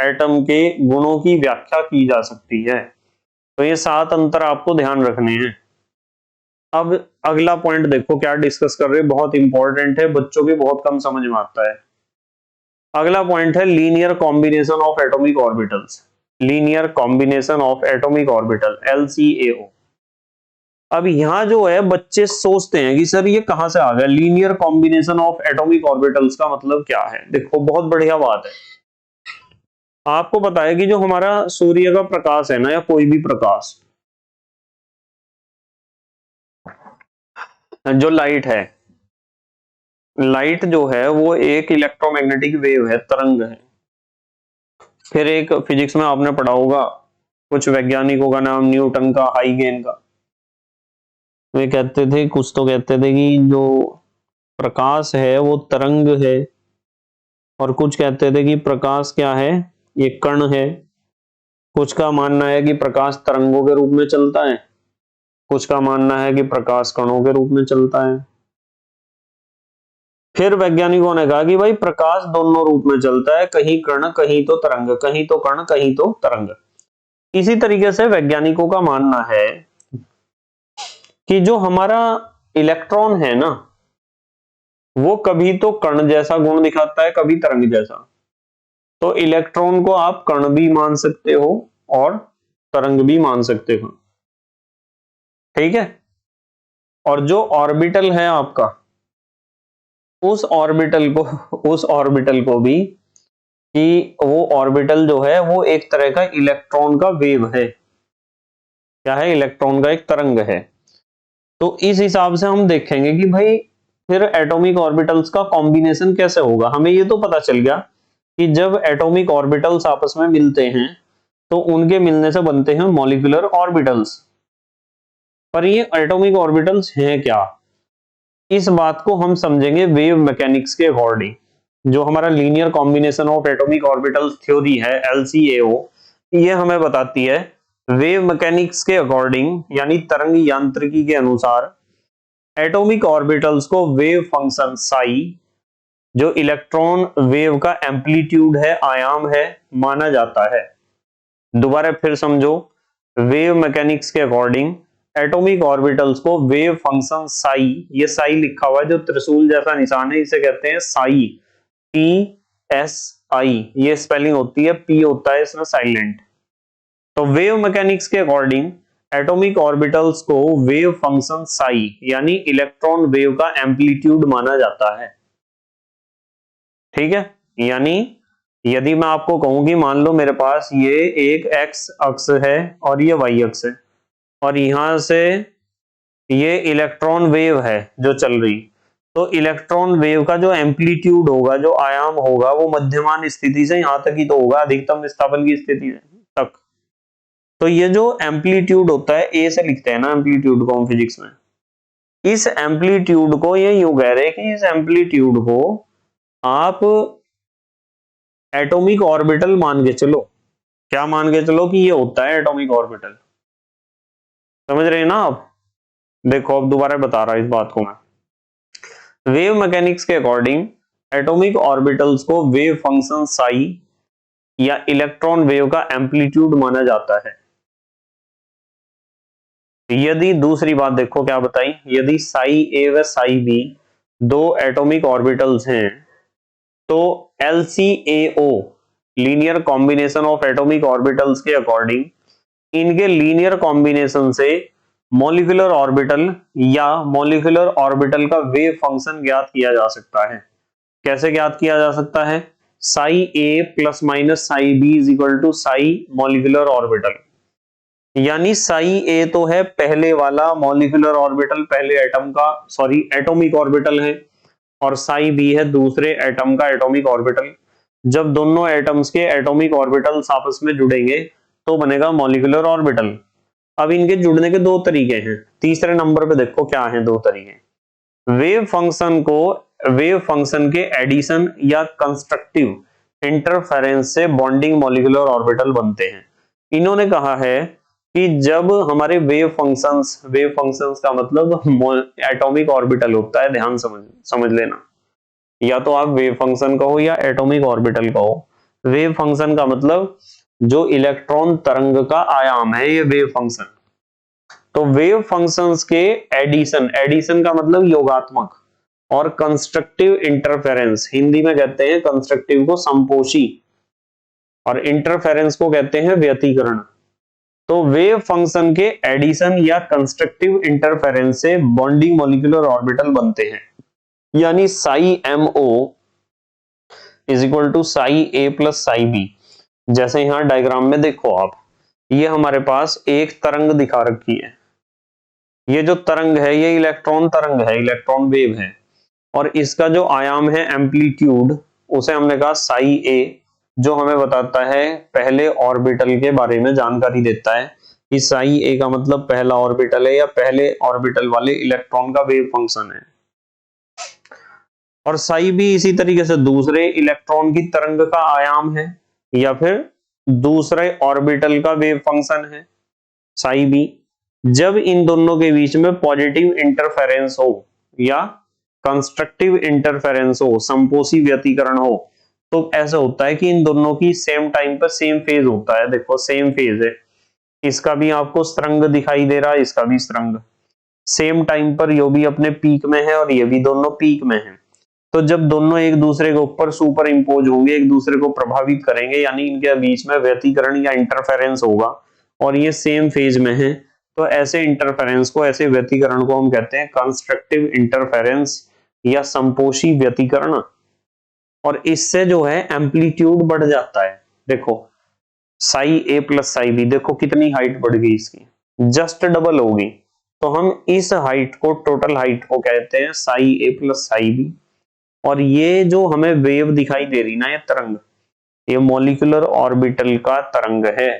एटम के गुणों की व्याख्या की जा सकती है। तो ये 7 अंतर आपको ध्यान रखने हैं। अब अगला पॉइंट देखो क्या डिस्कस कर रहे हैं, बहुत इंपॉर्टेंट है, बच्चों के बहुत कम समझ में आता है। अगला पॉइंट है linear combination of atomic orbitals. Linear combination of atomic orbital, LCAO। अब यहां जो है बच्चे सोचते हैं कि सर ये कहां से आ गया, linear combination of atomic orbitals का मतलब क्या है। देखो बहुत बढ़िया बात है, आपको पता है कि जो हमारा सूर्य का प्रकाश है ना, या कोई भी प्रकाश, जो लाइट है, लाइट जो है वो एक इलेक्ट्रोमैग्नेटिक वेव है, तरंग है। फिर एक फिजिक्स में आपने पढ़ा होगा, कुछ वैज्ञानिकों का नाम न्यूटन का, हाइगेन का, वे कहते थे, कुछ तो कहते थे कि जो प्रकाश है वो तरंग है, और कुछ कहते थे कि प्रकाश क्या है, ये कण है। कुछ का मानना है कि प्रकाश तरंगों के रूप में चलता है, कुछ का मानना है कि प्रकाश कणों के रूप में चलता है। फिर वैज्ञानिकों ने कहा कि भाई प्रकाश दोनों रूप में चलता है, कहीं कण कहीं तो तरंग, कहीं तो कण कहीं तो तरंग। इसी तरीके से वैज्ञानिकों का मानना है कि जो हमारा इलेक्ट्रॉन है ना, वो कभी तो कण जैसा गुण दिखाता है, कभी तरंग जैसा। तो इलेक्ट्रॉन को आप कण भी मान सकते हो और तरंग भी मान सकते हो। ठीक है। और जो ऑर्बिटल है आपका, उस ऑर्बिटल को भी, कि वो ऑर्बिटल जो है वो एक तरह का इलेक्ट्रॉन का वेव है। क्या है? इलेक्ट्रॉन का एक तरंग है। तो इस हिसाब से हम देखेंगे कि भाई फिर एटॉमिक ऑर्बिटल्स का कॉम्बिनेशन कैसे होगा। हमें ये तो पता चल गया कि जब एटॉमिक ऑर्बिटल्स आपस में मिलते हैं तो उनके मिलने से बनते हैं मॉलिक्यूलर ऑर्बिटल्स। पर ये एटॉमिक ऑर्बिटल्स हैं क्या, इस बात को हम समझेंगे वेव मैकेनिक्स के अकॉर्डिंग। जो हमारा linear combination of atomic orbitals theory है, LCAO, ये हमें बताती है वेव मैकेनिक्स के अकॉर्डिंग, यानी तरंग यांत्रिकी के अनुसार, एटॉमिक ऑर्बिटल्स को वेव फंक्शन साई, जो इलेक्ट्रॉन वेव का एम्पलीट्यूड है, आयाम है, माना जाता है। दोबारा फिर समझो, वेव मैकेनिक्स के अकॉर्डिंग एटॉमिक ऑर्बिटल्स को वेव फंक्शन साई, ये साई लिखा हुआ है जो त्रिशूल जैसा निशान है, इसे कहते हैं साई, PSI, ये स्पेलिंग होती है, P होता है इसमें साइलेंट। तो वेव मैकेनिक्स के अकॉर्डिंग एटॉमिक ऑर्बिटल्स को वेव फंक्शन साई, यानी इलेक्ट्रॉन वेव का एम्पलीट्यूड माना जाता है। ठीक है। यानी यदि मैं आपको कहूं कि मान लो मेरे पास ये एक एक्स अक्ष है और ये वाई अक्ष है, और यहां से ये इलेक्ट्रॉन वेव है जो चल रही, तो इलेक्ट्रॉन वेव का जो एम्पलीट्यूड होगा, जो आयाम होगा, वो मध्यमान स्थिति से यहां तक ही तो होगा, अधिकतम विस्थापन की स्थिति तक। तो ये जो एम्पलीट्यूड होता है, ए से लिखते हैं ना एम्पलीट्यूड को हम फिजिक्स में, इस एम्पलीट्यूड को ये यूं कह रहे हैं कि इस एम्पलीट्यूड को आप एटॉमिक ऑर्बिटल मान के चलो। क्या मान के चलो? कि ये होता है एटॉमिक ऑर्बिटल। समझ रहे हैं ना आप? देखो अब दोबारा बता रहा इस बात को मैं। वेव मैकेनिक्स के अकॉर्डिंग एटॉमिक ऑर्बिटल्स को वेव फंक्शन साई, या इलेक्ट्रॉन वेव का एम्पलीट्यूड माना जाता है। यदि दूसरी बात देखो क्या बताई, यदि साई ए व साई बी दो एटॉमिक ऑर्बिटल्स हैं तो LCAO linear combination of atomic orbitals के अकॉर्डिंग इनके लीनियर कॉम्बिनेशन से मॉलिक्यूलर ऑर्बिटल या मॉलिक्यूलर ऑर्बिटल का वेव फंक्शन ज्ञात किया जा सकता है। कैसे ज्ञात किया जा सकता है, psi A plus minus psi B is equal to psi molecular orbital, यानी साई ए तो है पहले वाला मॉलिक्यूलर ऑर्बिटल, पहले एटम का सॉरी एटॉमिक ऑर्बिटल है, और साई बी है दूसरे एटम का एटॉमिक ऑर्बिटल। जब दोनों एटम्स के एटॉमिक ऑर्बिटल्स आपस में जुड़ेंगे तो बनेगा मॉलिक्यूलर ऑर्बिटल। अब इनके जुड़ने के दो तरीके हैं, तीसरे नंबर पे देखो क्या है दो तरीके। वेव फंक्शन के एडिशन या कंस्ट्रक्टिव इंटरफेरेंस से बॉन्डिंग मॉलिक्यूलर ऑर्बिटल बनते हैं। इन्होंने कहा है कि जब हमारे वेव फंक्शंस का मतलब एटॉमिक ऑर्बिटल होता है, ध्यान समझ लेना, या तो आप वेव फंक्शन कहो या एटॉमिक ऑर्बिटल कहो। वेव फंक्शन का मतलब जो इलेक्ट्रॉन तरंग का आयाम है, ये वेव फंक्शन। तो वेव फंक्शंस के एडिशन का मतलब योगात्मक, और कंस्ट्रक्टिव इंटरफेरेंस, हिंदी में कहते हैं कंस्ट्रक्टिव को संपोषी और इंटरफेरेंस को कहते हैं व्यतिकरण। तो वेव फंक्शन के एडिशन या कंस्ट्रक्टिव इंटरफेरेंस से बॉन्डिंग मॉलिक्यूलर ऑर्बिटल बनते हैं, यानी psi MO is equal to psi A plus psi B. जैसे यहां डायग्राम में देखो आप, ये हमारे पास एक तरंग दिखा रखी है, ये जो तरंग है ये इलेक्ट्रॉन तरंग है, इलेक्ट्रॉन वेव है, और इसका जो आयाम है एम्पलीट्यूड, उसे हमने कहा साई ए, जो हमें बताता है पहले ऑर्बिटल के बारे में जानकारी देता है। इस साई ए का मतलब पहला ऑर्बिटल है या पहले ऑर्बिटल वाले इलेक्ट्रॉन का वेव फंक्शन है, और साई बी इसी तरीके से दूसरे इलेक्ट्रॉन की तरंग का आयाम है या फिर दूसरे ऑर्बिटल का वेव फंक्शन है साई बी। जब इन दोनों के बीच में पॉजिटिव इंटरफेरेंस हो या कंस्ट्रक्टिव इंटरफेरेंस हो, संपोषी व्यतिकरण हो, तो ऐसा होता है कि इन दोनों की सेम टाइम पर सेम फेज होता है। देखो सेम फेज है, इसका भी आपको स्त्रंग दिखाई दे रहा है, इसका भी स्त्रंग सेम टाइम पर, यो भी अपने पीक में है और ये भी दोनों पीक में है। तो जब दोनों एक दूसरे के ऊपर सुपर इंपोज होंगे, एक दूसरे को प्रभावित करेंगे, यानी इनके बीच में व्यतिकरण या इंटरफेरेंस होगा और ये सेम फेज में है, तो ऐसे इंटरफेरेंस को, ऐसे व्यतिकरण को हम कहते हैं कंस्ट्रक्टिव इंटरफेरेंस या संपोषी व्यतिकरण। और इससे जो है एम्पलीट्यूड बढ़ जाता है। देखो Sai A plus psi B, देखो कितनी हाइट बढ़ गई इसकी, जस्ट डबल होगी। तो हम इस हाइट को, टोटल हाइट को कहते हैं Sai A plus psi B. और ये जो हमें वेव दिखाई दे रही ना, ये तरंग, ये मॉलिक्यूलर ऑर्बिटल का तरंग है,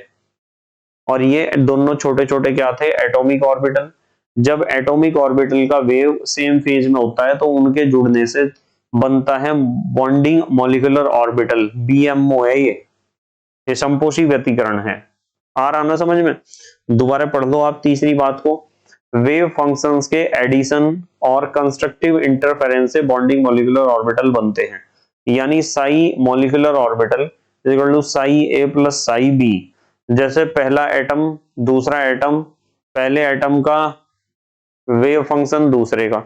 और ये दोनों छोटे छोटे क्या थे, एटॉमिक ऑर्बिटल। जब एटॉमिक ऑर्बिटल का वेव सेम फेज में होता है तो उनके जुड़ने से बनता है बॉन्डिंग मॉलिक्यूलर ऑर्बिटल, BMO है ये संपोषी व्यतिकरण है। आ रहा ना समझ में? दोबारा पढ़ लो आप तीसरी बात को, वेव फंक्शंस के एडिशन और कंस्ट्रक्टिव इंटरफेरेंस से बॉन्डिंग मॉलिक्यूलर ऑर्बिटल बनते हैं, यानी psi molecular orbital is equal to psi A plus psi B. जैसे पहला एटम दूसरा एटम, पहले एटम का वेव फंक्शन दूसरे का,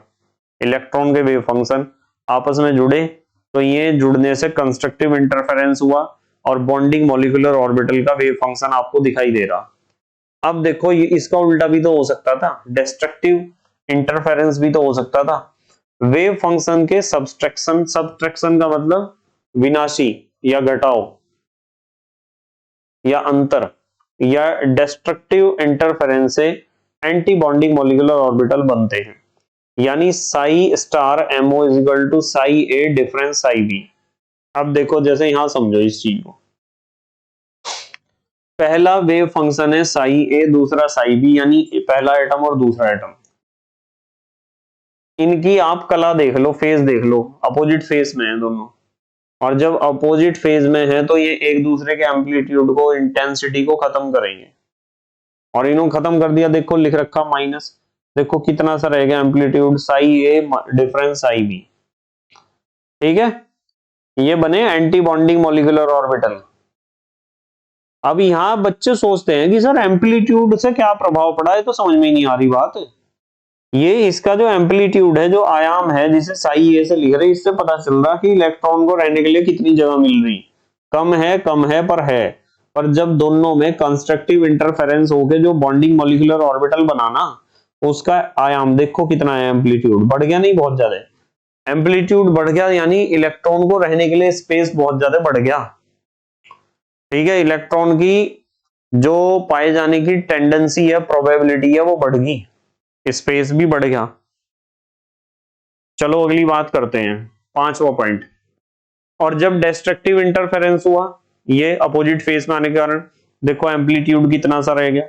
इलेक्ट्रॉन के वेव फंक्शन आपस में जुड़े, तो ये जुड़ने से कंस्ट्रक्टिव इंटरफेरेंस हुआ और बॉन्डिंग मॉलिक्यूलर ऑर्बिटल का वेव फंक्शन आपको दिखाई दे रहा। अब देखो ये इसका उल्टा भी तो हो सकता था, डिस्ट्रक्टिव इंटरफेरेंस भी तो हो सकता था। वेव फंक्शन के सबट्रैक्शन का मतलब विनाशी या घटाव या अंतर, या डिस्ट्रक्टिव इंटरफेरेंस से एंटी बॉन्डिंग मॉलिक्यूलर ऑर्बिटल बनते हैं, यानी psi star MO is equal to psi A difference psi B. अब देखो जैसे यहां समझो इस चीज को, पहला वेव फंक्शन है साई ए, दूसरा साई बी, यानी पहला एटम और दूसरा एटम। इनकी आप कला देख लो, फेज देख लो, अपोजिट फेज में है दोनों, और जब अपोजिट फेज में है तो ये एक दूसरे के एम्पलीट्यूड को, इंटेंसिटी को खत्म करेंगे, और इन्होंने खत्म कर दिया, देखो लिख रखा माइनस, देखो कितना सा रहेगा amplitude, Sai A difference psi B. ठीक है, ये बने एंटी बॉन्डिंग मॉलिक्यूलर ऑर्बिटल। अब यहाँ बच्चे सोचते हैं कि सर एम्पलीट्यूड से क्या प्रभाव पड़ा है, तो समझ में ही नहीं आ रही बात। ये इसका जो एम्पलीट्यूड है, जो आयाम है, जिसे साई ए से लिख रहे हैं, इससे पता चल रहा कि इलेक्ट्रॉन को रहने के लिए कितनी जगह मिल रही। कम है पर है। पर जब दोनों में कंस्ट्रक्टिव इंटरफेरेंस होके जो बॉन्डिंग मॉलिक्यूलर ऑर्बिटल बनाना, उसका आयाम देखो कितना है, एम्पलीट्यूड बढ़ गया नहीं, बहुत ज्यादा एम्पलीट्यूड बढ़ गया, यानी इलेक्ट्रॉन को रहने के लिए स्पेस बहुत ज्यादा बढ़ गया। ठीक है, इलेक्ट्रॉन की जो पाए जाने की टेंडेंसी है, प्रोबेबिलिटी है, वो बढ़ गई, स्पेस भी बढ़ गया। चलो अगली बात करते हैं, पांचवा पॉइंट। और जब डिस्ट्रक्टिव इंटरफेरेंस हुआ, ये अपोजिट फेस में आने के कारण, देखो एम्पलीट्यूड कितना सा रह गया।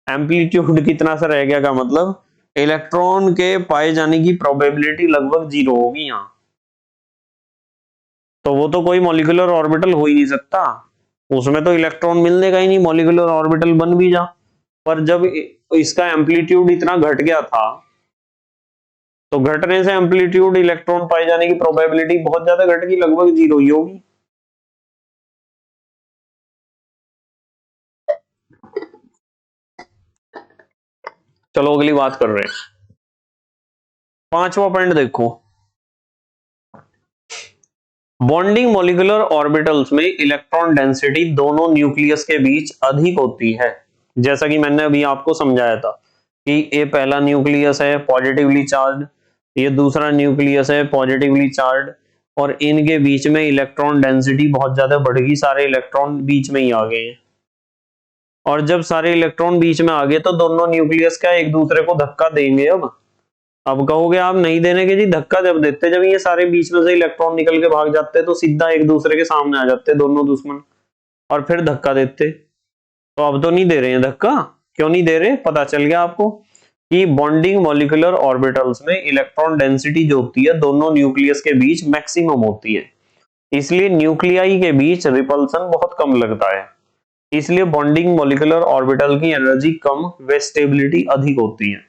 एम्पलीट्यूड कितना सा रह गया का मतलब इलेक्ट्रॉन के पाए जाने की प्रोबेबिलिटी लगभग 0 होगी यहां। तो वो तो कोई मॉलिक्यूलर ऑर्बिटल हो ही नहीं सकता, उसमें तो इलेक्ट्रॉन मिलने का ही नहीं, मॉलिक्यूलर ऑर्बिटल बन भी जा। पर जब इसका एम्पलीट्यूड इतना घट गया था, तो घटने से एम्पलीट्यूड इलेक्ट्रॉन पाए जाने की प्रोबेबिलिटी बहुत ज्यादा घट गई, लगभग 0 ही होगी। चलो अगली बात कर रहे हैं, पांचवा पॉइंट देखो। बॉन्डिंग मॉलिक्यूलर ऑर्बिटल्स में इलेक्ट्रॉन डेंसिटी दोनों न्यूक्लियस के बीच अधिक होती है। जैसा कि मैंने अभी आपको समझाया था कि ये पहला न्यूक्लियस है पॉजिटिवली चार्ज, ये दूसरा न्यूक्लियस है पॉजिटिवली चार्ज, और इनके बीच में इलेक्ट्रॉन डेंसिटी बहुत ज्यादा बढ़ गई, सारे इलेक्ट्रॉन बीच में ही आ गए हैं। और जब सारे इलेक्ट्रॉन बीच में आ गए तो दोनों न्यूक्लियस क्या एक दूसरे को धक्का देंगे। अब कहोगे आप नहीं देने के जी, धक्का जब देते, जब ये सारे बीच में से इलेक्ट्रॉन निकल के भाग जाते तो सीधा एक दूसरे के सामने आ जाते दोनों दुश्मन, और फिर धक्का देते। तो अब तो नहीं दे रहे हैं धक्का। क्यों नहीं दे रहे, पता चल गया आपको कि बॉन्डिंग मॉलिक्यूलर ऑर्बिटल्स में इलेक्ट्रॉन डेंसिटी जो होती है दोनों न्यूक्लियस के बीच मैक्सिमम होती है, इसलिए न्यूक्लियाई के बीच रिपल्सन बहुत कम लगता है। इसलिए बॉन्डिंग मॉलिक्यूलर ऑर्बिटल की एनर्जी कम व स्टेबिलिटी अधिक होती है।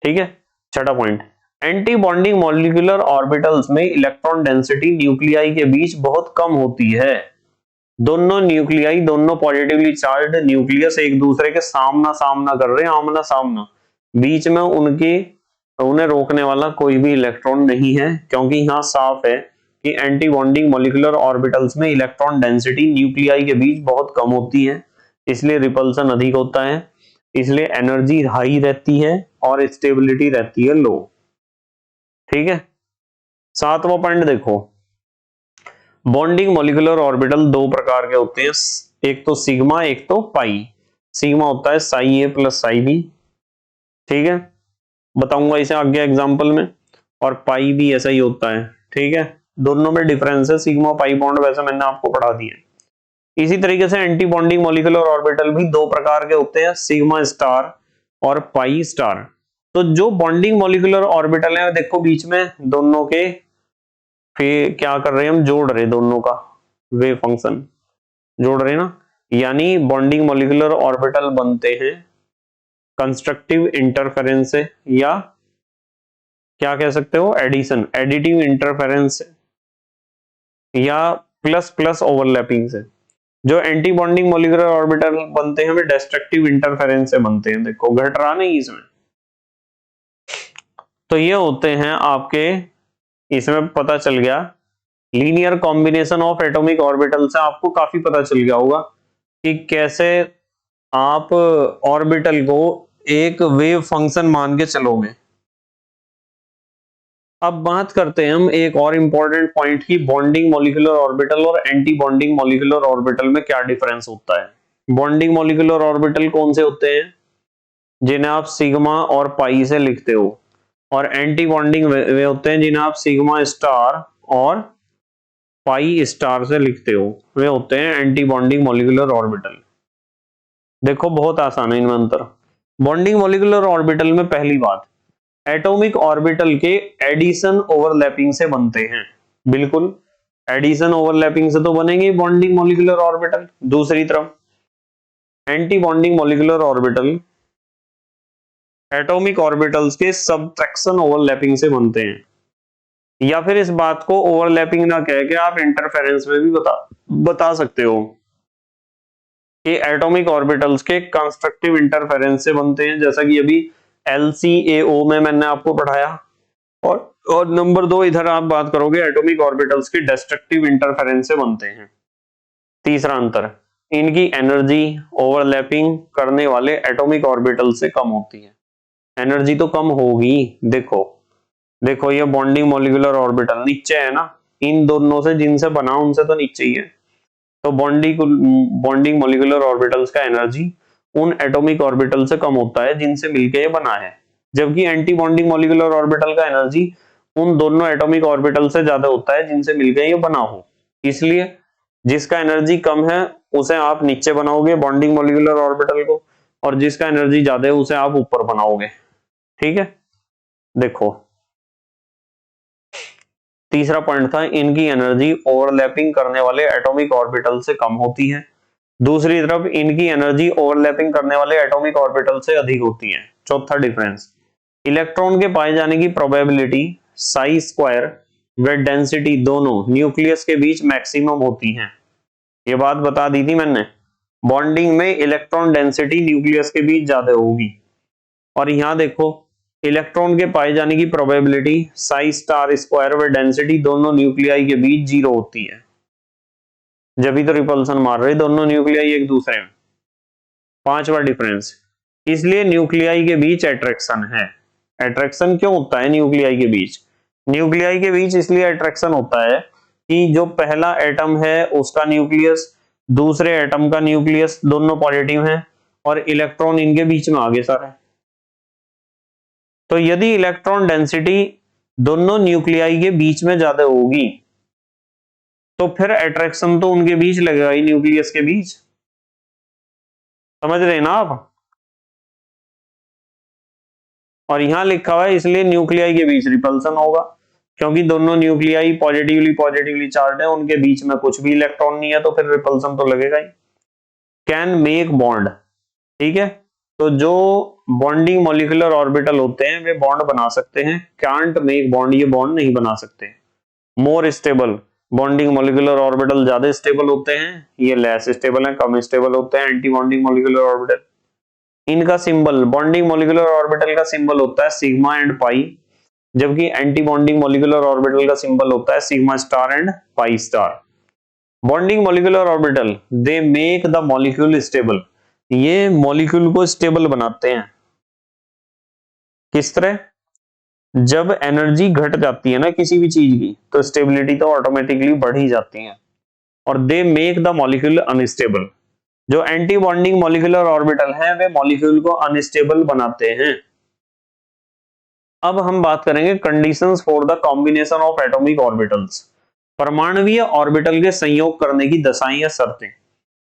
ठीक है, छठा point, anti bonding molecular orbitals में इलेक्ट्रॉन डेंसिटी न्यूक्लियाई के बीच बहुत कम होती है। दोनों न्यूक्लियाई, दोनों पॉजिटिवली चार्ज्ड न्यूक्लियस एक दूसरे के सामना सामना कर रहे हैं, आमना सामना, बीच में उन्हें रोकने वाला कोई भी इलेक्ट्रॉन नहीं है, क्योंकि यहां साफ है कि एंटी बॉन्डिंग मॉलिक्यूलर ऑर्बिटल्स में इलेक्ट्रॉन डेंसिटी न्यूक्लियाई के बीच बहुत कम होती है, इसलिए रिपल्सन अधिक होता है, इसलिए एनर्जी हाई रहती है और स्टेबिलिटी रहती है लो। ठीक है, सातवां पॉइंट देखो, बॉन्डिंग मॉलिक्यूलर ऑर्बिटल दो प्रकार के होते हैं, एक तो सिग्मा एक तो पाई। सिग्मा होता है psi A plus psi B, ठीक है, बताऊंगा इसे आगे एग्जांपल में, और पाई भी ऐसा ही होता है। ठीक है, दोनों में डिफरेंस है, सिग्मा पाई बॉन्ड वैसे मैंने आपको पढ़ा दिया। इसी तरीके से एंटी बॉन्डिंग मॉलिक्यूलर ऑर्बिटल भी दो प्रकार के होते हैं, सिग्मा स्टार और पाई स्टार। तो जो बॉन्डिंग मॉलिक्यूलर ऑर्बिटल है, देखो बीच में दोनों के फिर क्या कर रहे हैं, हम जोड़ रहे दोनों का वे फंक्शन जोड़ रहे हैं ना, यानी बॉन्डिंग मॉलिक्यूलर ऑर्बिटल बनते हैं कंस्ट्रक्टिव इंटरफेरेंस से, या क्या कह सकते हो, एडिशन, एडिटिव इंटरफेरेंस से, या प्लस प्लस ओवरलैपिंग से। जो एंटी बॉन्डिंग मॉलिक्यूलर ऑर्बिटल बनते हैं वे डिस्ट्रक्टिव इंटरफेरेंस से बनते हैं। देखो घट रहा नहीं इसमें। तो ये होते हैं आपके, इसमें पता चल गया linear combination of atomic orbital से आपको काफी पता चल गया होगा कि कैसे आप ऑर्बिटल को एक वेव फंक्शन मान के चलोगे। अब बात करते हैं हम एक और इंपॉर्टेंट पॉइंट की, बॉन्डिंग मॉलिक्यूलर ऑर्बिटल और एंटी बॉन्डिंग मॉलिक्यूलर ऑर्बिटल में क्या डिफरेंस होता है। बॉन्डिंग मॉलिक्यूलर ऑर्बिटल कौन से होते हैं, जिन्हें आप सिग्मा और पाई से लिखते हो, और एंटी बॉन्डिंग वे होते हैं जिन्हें आप सिग्मा स्टार और पाई स्टार से लिखते हो, वे होते हैं एंटी बॉन्डिंग मॉलिक्यूलर ऑर्बिटल। देखो बहुत आसान है इनमें अंतर। बॉन्डिंग मॉलिक्यूलर ऑर्बिटल में पहली बात, एटॉमिक ऑर्बिटल के एडिशन ओवरलैपिंग से बनते हैं। बिल्कुल, एडिशन ओवरलैपिंग से तो बनेंगे बॉन्डिंग मॉलिक्यूलर ऑर्बिटल। दूसरी तरफ anti bonding molecular orbital atomic orbitals के सबट्रैक्शन ओवरलैपिंग से बनते हैं, या फिर इस बात को ओवरलैपिंग ना कह के आप इंटरफेरेंस में भी बता सकते हो। कि एटॉमिक ऑर्बिटल्स के कंस्ट्रक्टिव इंटरफेरेंस से बनते हैं, जैसा कि अभी LCAO में मैंने आपको पढ़ाया। और नंबर 2 इधर आप बात करोगे एटॉमिक ऑर्बिटल्स के डिस्ट्रक्टिव इंटरफेरेंस से बनते हैं। तीसरा अंतर, इनकी एनर्जी ओवरलैपिंग करने वाले एटॉमिक ऑर्बिटल से कम होती है। एनर्जी तो कम होगी। देखो देखो ये बॉन्डिंग मॉलिक्यूलर ऑर्बिटल नीचे है ना, इन दोनों से जिनसे बना उनसे तो नीचे ही है। तो बॉन्डिंग मॉलिक्यूलर ऑर्बिटल्स का एनर्जी उन एटॉमिक ऑर्बिटल से कम होता है जिनसे मिलकर ये बना है, जबकि एंटी बॉन्डिंग मॉलिक्यूलर ऑर्बिटल का एनर्जी उन दोनों एटॉमिक ऑर्बिटल से ज्यादा होता है जिनसे मिलकर ये बना हो। इसलिए जिसका एनर्जी कम है उसे आप नीचे बनाओगे बॉन्डिंग मॉलिक्यूलर ऑर्बिटल को, और जिसका एनर्जी ज्यादा है उसे आप ऊपर बनाओगे। ठीक है, देखो तीसरा पॉइंट था, इनकी एनर्जी ओवरलैपिंग करने वाले एटॉमिक ऑर्बिटल से कम होती है। दूसरी तरफ इनकी एनर्जी ओवरलैपिंग करने वाले एटॉमिक ऑर्बिटल से अधिक होती है। चौथा डिफरेंस, इलेक्ट्रॉन के पाए जाने की प्रोबेबिलिटी साई स्क्वायर व डेंसिटी दोनों न्यूक्लियस के बीच मैक्सिमम होती हैं। ये बात बता दी थी मैंने, बॉन्डिंग में इलेक्ट्रॉन डेंसिटी न्यूक्लियस के बीच ज्यादा होगी। और यहां देखो इलेक्ट्रॉन के पाए जाने की प्रोबेबिलिटी साई स्टार स्क्वायर व डेंसिटी दोनों न्यूक्लियाई के बीच 0 होती है। जब भी तो रिपल्सन मार रहे दोनों न्यूक्लियाई एक दूसरे में। पांचवा डिफरेंस, इसलिए न्यूक्लियाई के बीच अट्रैक्शन है। अट्रैक्शन क्यों होता है न्यूक्लियाई के बीच? न्यूक्लियाई के बीच इसलिए अट्रैक्शन होता है कि जो पहला एटम है उसका न्यूक्लियस, दूसरे एटम का न्यूक्लियस दोनों पॉजिटिव हैं और इलेक्ट्रॉन इनके बीच में आगे सारे। तो यदि इलेक्ट्रॉन डेंसिटी दोनों न्यूक्लियाई के बीच में ज्यादा होगी तो फिर अट्रैक्शन तो उनके बीच लगेगा ही, न्यूक्लियस के बीच। समझ रहे ना आप? और यहां लिखा हुआ है इसलिए न्यूक्लियाई के बीच रिपल्सन होगा, क्योंकि दोनों न्यूक्लियाई पॉजिटिवली पॉजिटिवली चार्ज है, उनके बीच में कुछ भी इलेक्ट्रॉन नहीं है, तो फिर रिपल्सन तो लगेगा ही। कैन मेक बॉन्ड, ठीक है, तो जो बॉन्डिंग मॉलिक्यूलर ऑर्बिटल होते हैं वे बॉन्ड बना सकते हैं। कांट मेक बॉन्ड, ये बॉन्ड नहीं बना सकते। More stable, bonding molecular orbital ज्यादा स्टेबल होते हैं, ये लेस स्टेबल है, कम स्टेबल होते हैं एंटी बॉन्डिंग मॉलिक्यूलर ऑर्बिटल। इनका सिंबल, बॉन्डिंग मॉलिक्यूलर ऑर्बिटल का सिंबल होता है सिग्मा एंड पाई, जबकि एंटी बॉन्डिंग मॉलिक्यूलर ऑर्बिटल का सिंबल होता है sigma star and pi star. Bonding molecular orbital they make the molecule stable, ये मॉलिक्यूल को स्टेबल बनाते हैं। किस तरह? जब एनर्जी घट जाती है ना किसी भी चीज की तो स्टेबिलिटी तो ऑटोमेटिकली बढ़ ही जाती है। और they make the molecule unstable, जो एंटी बॉन्डिंग मॉलिक्यूलर ऑर्बिटल है वे मॉलिक्यूल को अनस्टेबल बनाते हैं। अब हम बात करेंगे conditions for the combination of atomic orbitals, परमाणुवीय ऑर्बिटल के संयोग करने की दशाएं या शर्तें,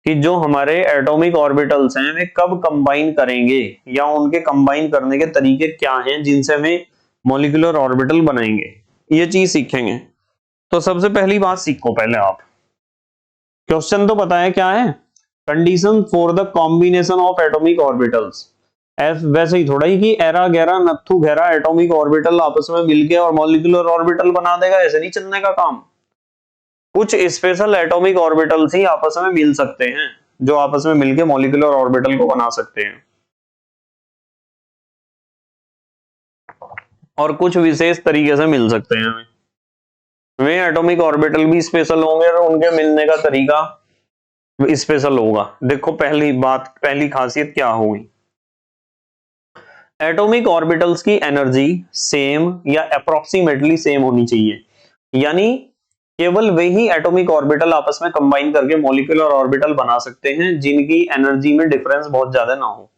कि जो हमारे एटॉमिक ऑर्बिटल्स हैं वे कब कंबाइन करेंगे या उनके कंबाइन करने के तरीके क्या हैं जिनसे हमें मॉलिक्यूलर ऑर्बिटल बनाएंगे, ये चीज सीखेंगे। तो सबसे पहली बात सीखो पहले आप, क्वेश्चन तो पता है क्या है, condition for the combination of atomic orbitals. वैसे ही थोड़ा ही कि एरा गैरा नत्थु घेरा एटॉमिक ऑर्बिटल आपस में मिलके और मॉलिक्यूलर ऑर्बिटल बना देगा, ऐसे नहीं चलने का काम। कुछ स्पेशल एटॉमिक ऑर्बिटल्स ही आपस में मिल सकते हैं जो आपस में मिलके मॉलिक्यूलर ऑर्बिटल को बना सकते हैं, और कुछ विशेष तरीके से मिल सकते हैं। वे एटॉमिक ऑर्बिटल भी स्पेशल होंगे और उनके मिलने का तरीका स्पेशल होगा। देखो पहली बात, पहली खासियत क्या होगी, एटॉमिक ऑर्बिटल्स की एनर्जी सेम या अप्रोक्सीमेटली सेम होनी चाहिए, यानी केवल वे ही एटॉमिक ऑर्बिटल आपस में कंबाइन करके मॉलिक्यूलर ऑर्बिटल बना सकते हैं जिनकी एनर्जी में डिफरेंस बहुत ज्यादा ना हो,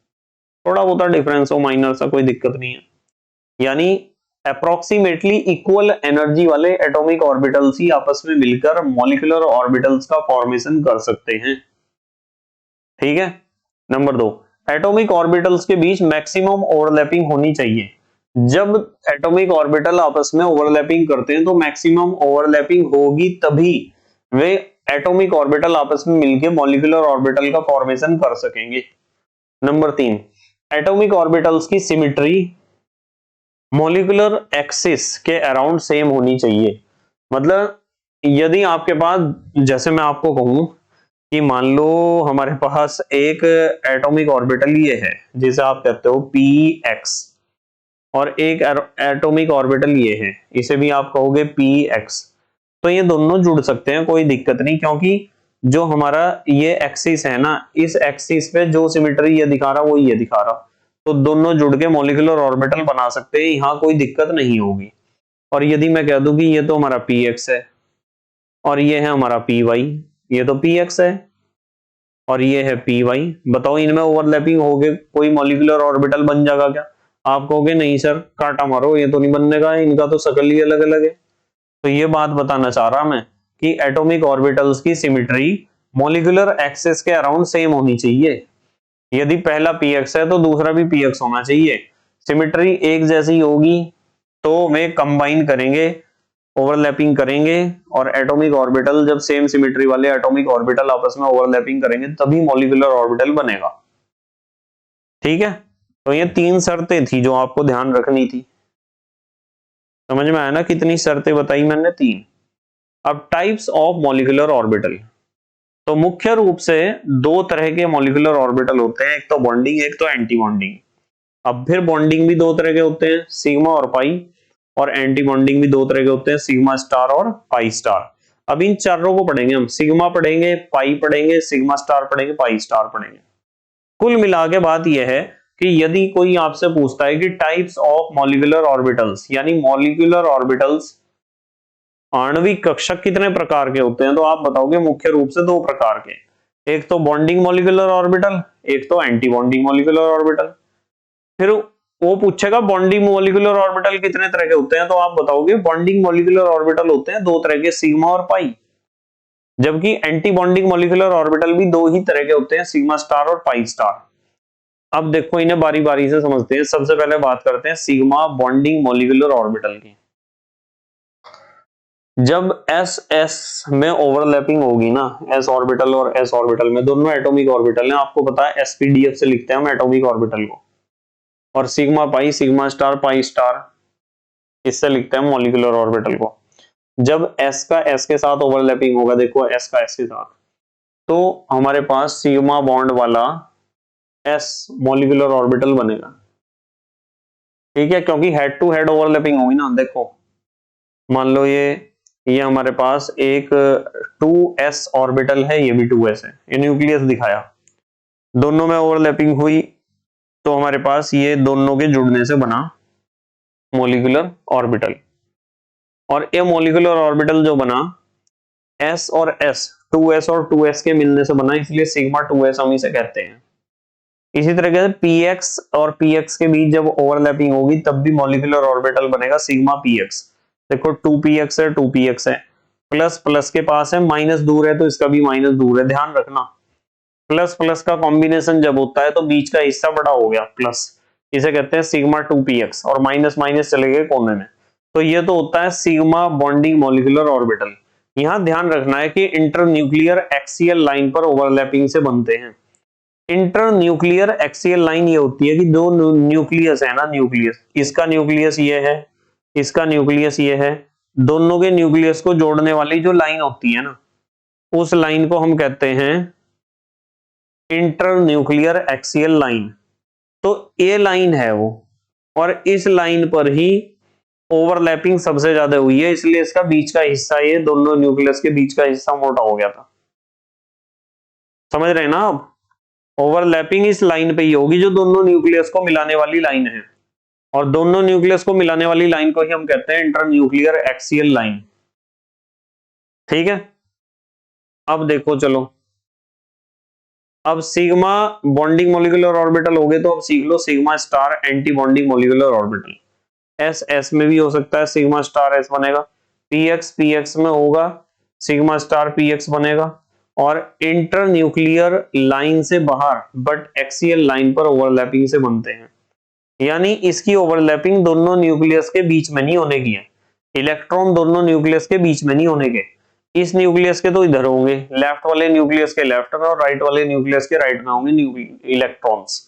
थोड़ा बहुत डिफरेंस हो माइनर सा, कोई दिक्कत नहीं है। यानी अप्रोक्सीमेटली इक्वल एनर्जी वाले एटॉमिक ऑर्बिटल्स ही आपस में मिलकर मॉलिक्यूलर ऑर्बिटल्स का फॉर्मेशन कर सकते हैं। ठीक है, नंबर 2, एटॉमिक ऑर्बिटल्स के बीच मैक्सिमम ओवरलैपिंग होनी चाहिए। जब एटॉमिक ऑर्बिटल आपस में ओवरलैपिंग करते हैं तो मैक्सिमम ओवरलैपिंग होगी, तभी वे एटॉमिक ऑर्बिटल आपस में मिलकर मॉलिक्यूलर ऑर्बिटल का फॉर्मेशन कर सकेंगे। नंबर 3, एटॉमिक ऑर्बिटल्स की सिमेट्री मॉलिक्यूलर एक्सिस के अराउंड सेम होनी चाहिए। मतलब यदि आपके पास, जैसे मैं आपको कहूं कि मान लो हमारे पास एक एटॉमिक ऑर्बिटल ये है जिसे आप कहते हो px, और एक एटॉमिक ऑर्बिटल ये है, इसे भी आप कहोगे px। तो ये दोनों जुड़ सकते हैं, कोई दिक्कत नहीं, क्योंकि जो हमारा ये एक्सिस है ना, इस एक्सिस पे जो सिमेट्री ये दिखा रहा वो ये दिखा रहा, तो दोनों जुड़ के मॉलिक्यूलर ऑर्बिटल बना सकते हैं, यहाँ कोई दिक्कत नहीं होगी। और यदि मैं कह दूं कि ये तो हमारा px है और ये है हमारा py, ये तो px है और ये है py, बताओ इनमें ओवरलैपिंग हो गए कोई मॉलिक्यूलर ऑर्बिटल बन जाएगा क्या? आप कहोगे नहीं सर कांटा मारो, ये तो नहीं बनने का, इनका तो शक्ल ही अलग अलग है। तो ये बात बताना चाह रहा मैं कि एटॉमिक ऑर्बिटल्स की सिमेट्री मॉलिक्यूलर एक्सिस के अराउंड सेम होनी चाहिए। यदि पहला px है तो दूसरा भी px होना चाहिए, सिमेट्री एक जैसी होगी तो वे कंबाइन करेंगे, ओवरलैपिंग करेंगे, और एटॉमिक ऑर्बिटल जब सेम सिमेट्री वाले एटॉमिक ऑर्बिटल आपस में ओवरलैपिंग करेंगे तभी मॉलिक्यूलर ऑर्बिटल बनेगा। ठीक है, तो ये 3 शर्तें थी जो आपको ध्यान रखनी थी। समझ में आया ना कितनी शर्तें बताई मैंने? 3। अब टाइप्स ऑफ मॉलिक्यूलर ऑर्बिटल, तो मुख्य रूप से 2 तरह के मॉलिक्यूलर ऑर्बिटल होते हैं, एक तो बॉन्डिंग, एक तो एंटी बॉन्डिंग। अब फिर बॉन्डिंग भी 2 तरह के होते हैं, सिग्मा और पाई, और एंटी बॉन्डिंग भी 2 तरह के होते हैं, सिग्मा स्टार और पाई स्टार। अब इन चारों को पढ़ेंगे हम, सिग्मा पढ़ेंगे, पाई पढ़ेंगे, सिग्मा स्टार पढ़ेंगे, पाई स्टार पढ़ेंगे। कुल मिला के बात यह है कि यदि कोई आपसे पूछता है कि टाइप्स ऑफ मॉलिक्यूलर ऑर्बिटल्स, यानी मॉलिक्यूलर ऑर्बिटल्स आणविक कक्षक कितने प्रकार के होते हैं, तो आप बताओगे मुख्य रूप से 2 प्रकार के, एक तो बॉन्डिंग मॉलिक्यूलर ऑर्बिटल, एक तो एंटी बॉन्डिंग मॉलिक्यूलर ऑर्बिटल। फिर वो पूछेगा बॉन्डिंग मॉलिक्यूलर ऑर्बिटल कितने तरह के होते हैं, तो आप बताओगे बॉन्डिंग मॉलिक्यूलर ऑर्बिटल होते हैं 2 तरह के, सिग्मा और पाई। जबकि एंटी बॉन्डिंग मॉलिक्यूलर ऑर्बिटल भी 2 ही तरह के होते हैं, सिग्मा स्टार और पाई स्टार। अब देखो इन्हें बारी बारी से समझते हैं। सबसे पहले बात करते हैं सिग्मा बॉन्डिंग मॉलिक्यूलर ऑर्बिटल की। जब एस एस में ओवरलैपिंग होगी ना, एस ऑर्बिटल और एस ऑर्बिटल में, दोनों एटॉमिक ऑर्बिटल हैं, आपको पता है एसपीडीएफ से लिखते हैं हम एटॉमिक ऑर्बिटल को, और sigma pi, sigma star, pi star, इससे लिखते हैं मॉलिक्यूलर ऑर्बिटल को। जब एस का एस के साथ ओवरलैपिंग होगा, देखो एस का एस के साथ, तो हमारे पास सिग्मा बॉन्ड वाला एस मॉलिक्यूलर ऑर्बिटल बनेगा। ठीक है, क्योंकि हेड टू हेड ओवरलैपिंग होगी ना। देखो मान लो ये हमारे पास एक 2s ऑर्बिटल है, ये भी 2s है, ये न्यूक्लियस दिखाया, दोनों में ओवरलैपिंग हुई तो हमारे पास ये दोनों के जुड़ने से बना मॉलिक्यूलर ऑर्बिटल। और ये मॉलिक्यूलर ऑर्बिटल जो बना s और s, 2s और 2s के मिलने से बना, इसलिए सिग्मा 2s हम इसे कहते हैं। इसी तरीके से px और px के बीच जब ओवरलैपिंग होगी तब भी मॉलिक्यूलर ऑर्बिटल बनेगा सिग्मा px। देखो 2px है, 2px है, प्लस प्लस के पास है, माइनस दूर है तो इसका भी माइनस दूर है, ध्यान रखना। प्लस प्लस का कॉम्बिनेशन जब होता है तो बीच का हिस्सा बड़ा हो गया प्लस, इसे कहते हैं सिग्मा 2px, और माइनस माइनस चले गए कोने में, तो ये तो होता है सिग्मा बॉन्डिंग मॉलिक्यूलर ऑर्बिटल। यहां ध्यान रखना है कि इंटरन्यूक्लियर एक्सियल लाइन पर ओवरलैपिंग से बनते हैं। इंटरन्यूक्लियर एक्सियल लाइन ये होती है कि दो न्यूक्लियस है ना, न्यूक्लियस, इसका न्यूक्लियस ये है, इसका न्यूक्लियस ये है, दोनों के न्यूक्लियस को जोड़ने वाली जो लाइन होती है ना, उस लाइन को हम कहते हैं इंटरन्यूक्लियर एक्सियल लाइन। तो ये लाइन है वो, और इस लाइन पर ही ओवरलैपिंग सबसे ज्यादा हुई है, इसलिए इसका बीच का हिस्सा, ये दोनों न्यूक्लियस के बीच का हिस्सा मोटा हो गया था। समझ रहे हैं ना आप? ओवरलैपिंग इस लाइन पे ही होगी जो दोनों न्यूक्लियस को मिलाने वाली लाइन है, और दोनों न्यूक्लियस को मिलाने वाली लाइन को ही हम कहते हैं इंटरन्यूक्लियर एक्सियल लाइन। ठीक है, अब देखो चलो, अब सिग्मा बॉन्डिंग मॉलिक्यूलर ऑर्बिटल हो गए, तो अब सीख लो sigma star anti bonding molecular orbital. S S में भी हो सकता है, सिग्मा स्टार एस बनेगा, पीएक्स पीएक्स में होगा, सिग्मा स्टार पीएक्स बनेगा, और इंटरन्यूक्लियर लाइन से बाहर बट एक्सियल लाइन पर ओवरलैपिंग से बनते हैं। यानी इसकी ओवरलैपिंग दोनों न्यूक्लियस के बीच में नहीं होने की है, इलेक्ट्रॉन दोनों न्यूक्लियस के बीच में नहीं होने के, इस न्यूक्लियस के तो इधर होंगे, लेफ्ट वाले न्यूक्लियस के लेफ्ट में और राइट वाले न्यूक्लियस के राइट में होंगे इलेक्ट्रॉन्स।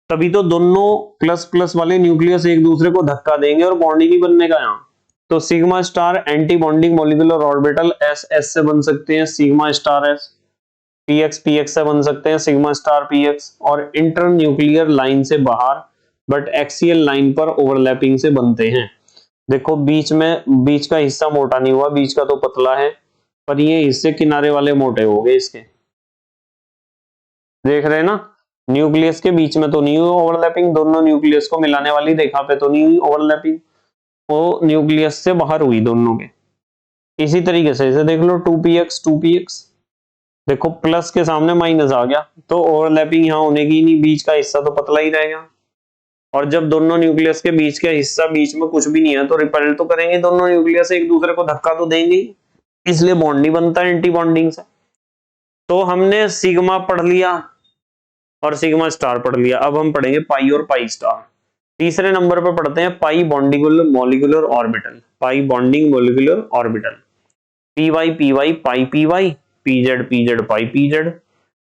तभी तो दोनों प्लस प्लस वाले न्यूक्लियस एक दूसरे को धक्का देंगे और बॉन्डिंग ही बनने का यहाँ। तो sigma star anti bonding molecular orbital S S से बन सकते हैं, sigma star S, px px से बन सकते हैं सिग्मा स्टार px, और इंटर न्यूक्लियर लाइन से बाहर बट एक्सियल लाइन पर ओवरलैपिंग से बनते हैं। देखो बीच का हिस्सा मोटा नहीं हुआ, बीच का तो पतला है, पर ये हिस्से किनारे वाले मोटे हो गए इसके। देख रहे हैं ना, न्यूक्लियस के बीच में तो नहीं हुई ओवरलैपिंग, दोनों न्यूक्लियस को मिलाने वाली रेखा पे तो नहीं हुई ओवरलैपिंग, वो न्यूक्लियस से बाहर हुई दोनों के। इसी तरीके से इसे देख लो 2px, देखो प्लस के सामने माइनस आ गया तो ओवरलैपिंग यहाँ होने की नहीं, बीच का हिस्सा तो पतला ही रहेगा। और जब दोनों न्यूक्लियस के बीच का हिस्सा बीच में कुछ भी नहीं है तो रिपेल तो करेंगे, दोनों न्यूक्लियस एक दूसरे को धक्का तो देंगे, इसलिए बॉन्ड नहीं बनता एंटी बॉन्डिंग से। तो हमने सिग्मा पढ़ लिया और सिग्मा स्टार पढ़ लिया, अब हम पढ़ेंगे पाई और पाई स्टार। तीसरे नंबर पर पढ़ते हैं pi bonding molecular orbital, pi bonding molecular orbital, P Y pi P Y, PZ pi PZ.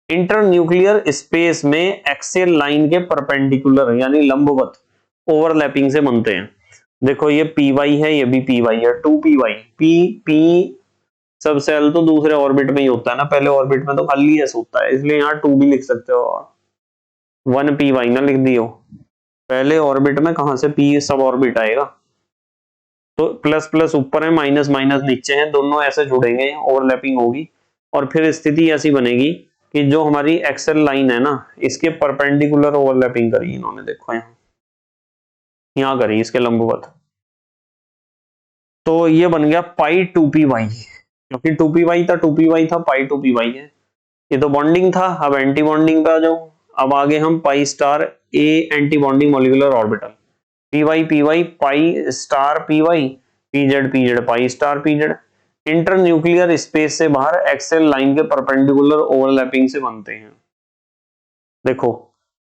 Inter nuclear space में एक्सियल लाइन के परपेंडिकुलर यानी लंबवत ओवरलैपिंग से बनते हैं। देखो ये पी वाई है, ये भी पी वाई है, 2py, पी सब सेल तो दूसरे ऑर्बिट में ही होता है ना, पहले ऑर्बिट में तो खाली एस होता है, इसलिए यहाँ 2 भी लिख सकते हो, 1py ना लिख दियो, पहले ऑर्बिट में कहां से पी सब ऑर्बिट आएगा। तो प्लस प्लस ऊपर है, माइनस माइनस नीचे है, दोनों ऐसे जुड़ेंगे, ओवरलैपिंग होगी, और फिर स्थिति ऐसी बनेगी कि जो हमारी एक्सेल लाइन है ना, इसके परपेंडिकुलर ओवरलैपिंग करी इन्होंने, देखो यहाँ करी इसके लंबवत, तो ये बन गया पाई 2py, क्योंकि 2py था 2py था, पाई 2py है। ये तो बॉन्डिंग था, अब एंटी बॉन्डिंग पे आ जाओ। अब आगे हम pi star a anti bonding molecular orbital, P Y pi star P Y, PZ pi star PZ. Inter nuclear space से बाहर एक्सेल लाइन के परपेंडिकुलर ओवरलैपिंग से बनते हैं। देखो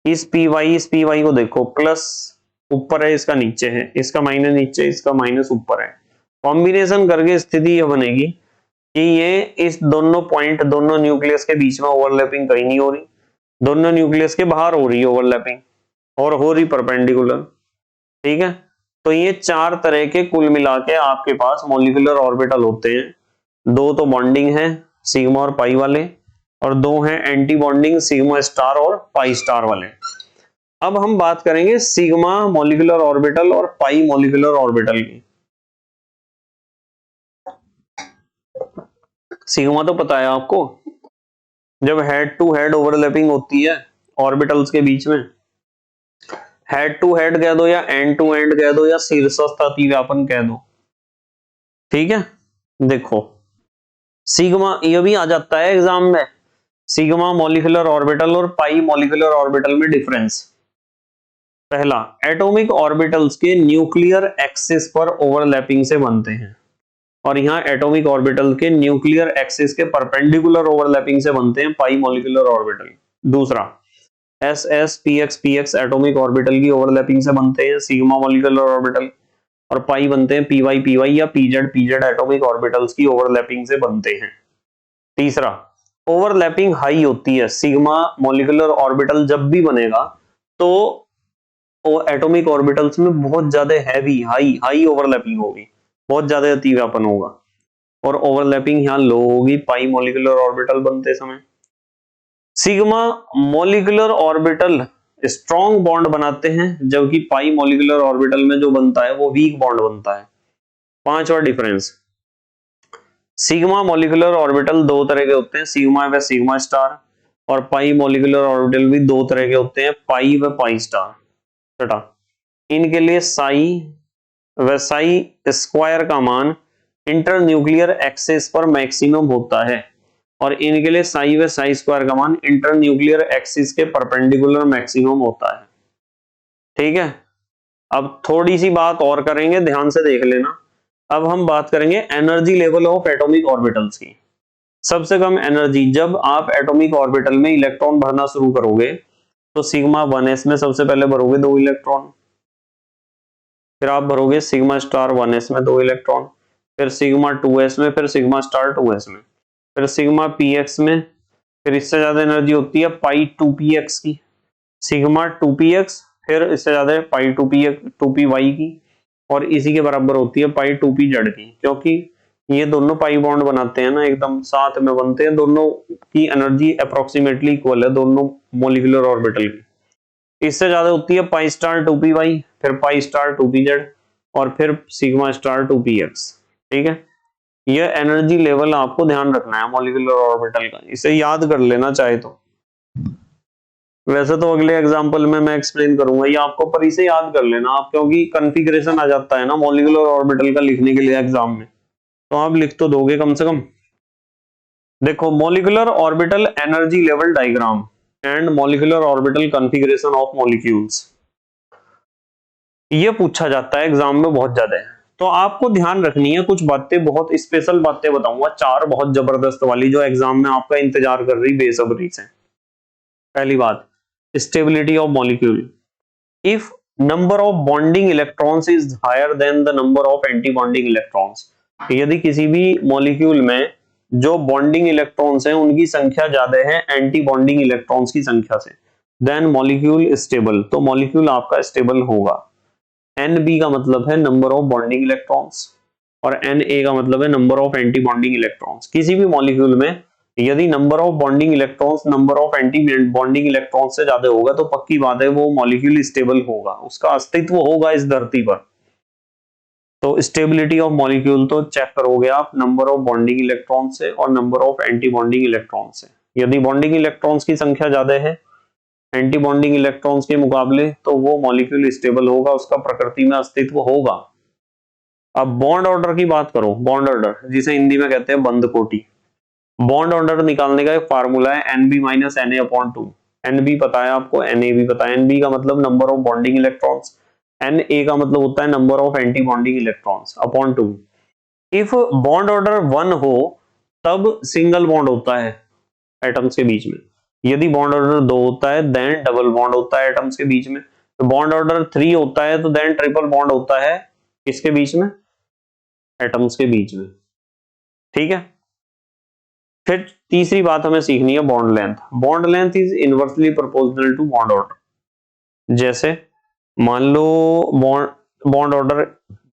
इस पी वाई को देखो, प्लस ऊपर है, इसका नीचे है, इसका माइनस नीचे, इसका माइनस ऊपर है, कॉम्बिनेशन करके स्थिति यह बनेगी कि ये इस दोनों पॉइंट, दोनों न्यूक्लियस के बीच में ओवरलैपिंग कहीं नहीं हो रही, दोनों न्यूक्लियस के बाहर हो रही है ओवरलैपिंग, और हो रही परपेंडिकुलर। ठीक है, तो ये 4 तरह के कुल मिला के आपके पास मॉलिक्यूलर ऑर्बिटल होते हैं। 2 तो बॉन्डिंग है सिग्मा और पाई वाले, और 2 हैं एंटी बॉन्डिंग सिग्मा स्टार और पाई स्टार वाले। अब हम बात करेंगे सिग्मा मॉलिक्यूलर ऑर्बिटल और पाई मॉलिक्यूलर ऑर्बिटल की। सिग्मा तो पता है आपको, जब हेड टू हेड ओवरलैपिंग होती है ऑर्बिटल्स के बीच में, हेड टू हेड कह दो या एंड टू एंड कह दो या शीर्षस्थ अतिव्यापन कह दो। ठीक है, देखो सिग्मा ये भी आ जाता है एग्जाम में, सिग्मा मॉलिक्यूलर ऑर्बिटल और पाई मॉलिक्यूलर ऑर्बिटल में डिफरेंस। पहला, एटॉमिक ऑर्बिटल्स के न्यूक्लियर एक्सिस पर ओवरलैपिंग से बनते हैं, और यहाँ एटॉमिक ऑर्बिटल के न्यूक्लियर एक्सिस के परपेंडिकुलर ओवरलैपिंग से बनते हैं पाई मॉलिक्यूलर ऑर्बिटल। दूसरा, S S P x atomic orbital की ओवरलैपिंग से बनते हैं सिग्मा मॉलिक्यूलर ऑर्बिटल, और पाई बनते हैं पी वाई या पीजेड एटॉमिक ऑर्बिटल्स की ओवरलैपिंग से बनते हैं। तीसरा, ओवरलैपिंग हाई होती है, सिग्मा मॉलिक्यूलर ऑर्बिटल जब भी बनेगा तो एटॉमिक ऑर्बिटल्स में बहुत ज्यादा हैवी हाई ओवरलैपिंग होगी, बहुत ज्यादा अतिव्यापन होगा, और ओवरलैपिंग यहाँ लो होगी पाई मॉलिक्यूलर ऑर्बिटल बनते समय। Sigma molecular orbital strong bond बनाते हैं, जबकि पाई मॉलिक्यूलर ऑर्बिटल में जो बनता है वो वीक बॉन्ड बनता है। पांचवा डिफरेंस, सिग्मा मॉलिक्यूलर ऑर्बिटल 2 तरह के होते हैं, सिग्मा व सिग्मा स्टार, और पाई मॉलिक्यूलर ऑर्बिटल भी 2 तरह के होते हैं, पाई व पाई स्टार। छठा, इनके लिए साई व साई स्क्वायर का मान इंटर न्यूक्लियर एक्सिस पर मैक्सिमम होता है, और इनके लिए साई व साई स्क्वायर का मान इंटर न्यूक्लियर एक्सिस के परपेंडिकुलर मैक्सिमम होता है। ठीक है, अब थोड़ी सी बात और करेंगे, ध्यान से देख लेना। अब हम बात करेंगे energy level of atomic orbitals की। सबसे कम एनर्जी, जब आप एटॉमिक ऑर्बिटल में इलेक्ट्रॉन भरना शुरू करोगे तो सिग्मा 1s में सबसे पहले भरोगे 2 इलेक्ट्रॉन, फिर आप भरोगे सिग्मा स्टार 1s में 2 इलेक्ट्रॉन, फिर सिग्मा 2s में, फिर सिग्मा स्टार 2s में, फिर सिग्मा px में, फिर इससे ज्यादा एनर्जी होती है पाई 2px की, सिग्मा 2px, फिर इससे ज्यादा पाई 2py की, और इसी के बराबर होती है पाई 2pz की, क्योंकि ये दोनों पाई बॉन्ड बनाते हैं ना, एकदम साथ में बनते हैं, दोनों की एनर्जी अप्रोक्सीमेटली इक्वल है दोनों मॉलिक्यूलर ऑर्बिटल की। इससे ज्यादा होती है पाई स्टार 2p y, फिर पाई स्टार 2pz और फिर सिग्मा स्टार 2px। ठीक है, ये एनर्जी लेवल आपको ध्यान रखना है मॉलिक्यूलर ऑर्बिटल का, इसे याद कर लेना चाहे तो। वैसे तो अगले एग्जांपल में मैं एक्सप्लेन करूंगा, ये आपको पर इसे याद कर लेना आप, क्योंकि कॉन्फ़िगरेशन आ जाता है ना मॉलिक्यूलर ऑर्बिटल का लिखने के लिए एग्जाम में, तो आप लिख तो दोगे कम से कम। देखो, molecular orbital energy level diagram and molecular orbital configuration of molecules, ये पूछा जाता है एग्जाम में बहुत ज्यादा है। तो आपको ध्यान रखनी है कुछ बातें, बहुत स्पेशल बातें बताऊंगा, 4 बहुत जबरदस्त वाली, जो एग्जाम में आपका इंतजार कर रही बेसब्री से। पहली बात, stability of molecule. If number of bonding electrons is higher than the number of anti bonding electrons, यदि किसी भी मॉलिक्यूल में जो बॉन्डिंग इलेक्ट्रॉन्स हैं उनकी संख्या ज्यादा है एंटी बॉन्डिंग इलेक्ट्रॉन्स की संख्या से, देन मॉलिक्यूल स्टेबल, तो मॉलिक्यूल आपका स्टेबल होगा। Nb का मतलब है नंबर ऑफ बॉन्डिंग इलेक्ट्रॉन्स और Na का मतलब है number of anti bonding electrons. किसी भी मॉलिक्यूल में यदि number of bonding electrons number of anti bonding electrons से ज्यादा होगा तो पक्की बात है वो मॉलिक्यूल स्टेबल होगा, उसका अस्तित्व होगा इस धरती पर। तो स्टेबिलिटी ऑफ मॉलिक्यूल तो चेक करोगे आप नंबर ऑफ बॉन्डिंग इलेक्ट्रॉन से और number of anti bonding electron से। यदि बॉन्डिंग इलेक्ट्रॉन्स की संख्या ज्यादा है एंटी बॉन्डिंग इलेक्ट्रॉन्स के मुकाबले तो वो मॉलिक्यूल स्टेबल होगा, उसका प्रकृति में अस्तित्व होगा। अब बॉन्ड ऑर्डर की बात करो, बॉन्ड ऑर्डर जिसे हिंदी में कहते हैं बंद कोटि। बॉन्ड ऑर्डर निकालने का एक फार्मूला है Nb माइनस Na/2। Nb पता है आपको, Na भी पता है। Nb का मतलब number of bonding electrons, Na का मतलब होता है number of anti bonding electrons upon 2। If bond order 1 हो तब सिंगल बॉन्ड होता है एटम्स के बीच में, यदि बॉन्ड ऑर्डर 2 होता है देन डबल बॉन्ड होता है एटम्स के बीच में, तो बॉन्ड ऑर्डर 3 होता है तो देन ट्रिपल बॉन्ड होता है किसके बीच में, एटम्स के बीच में। ठीक है, फिर तीसरी बात हमें सीखनी है bond length. Bond length is inversely proportional to bond order. जैसे मान लो बॉन्ड ऑर्डर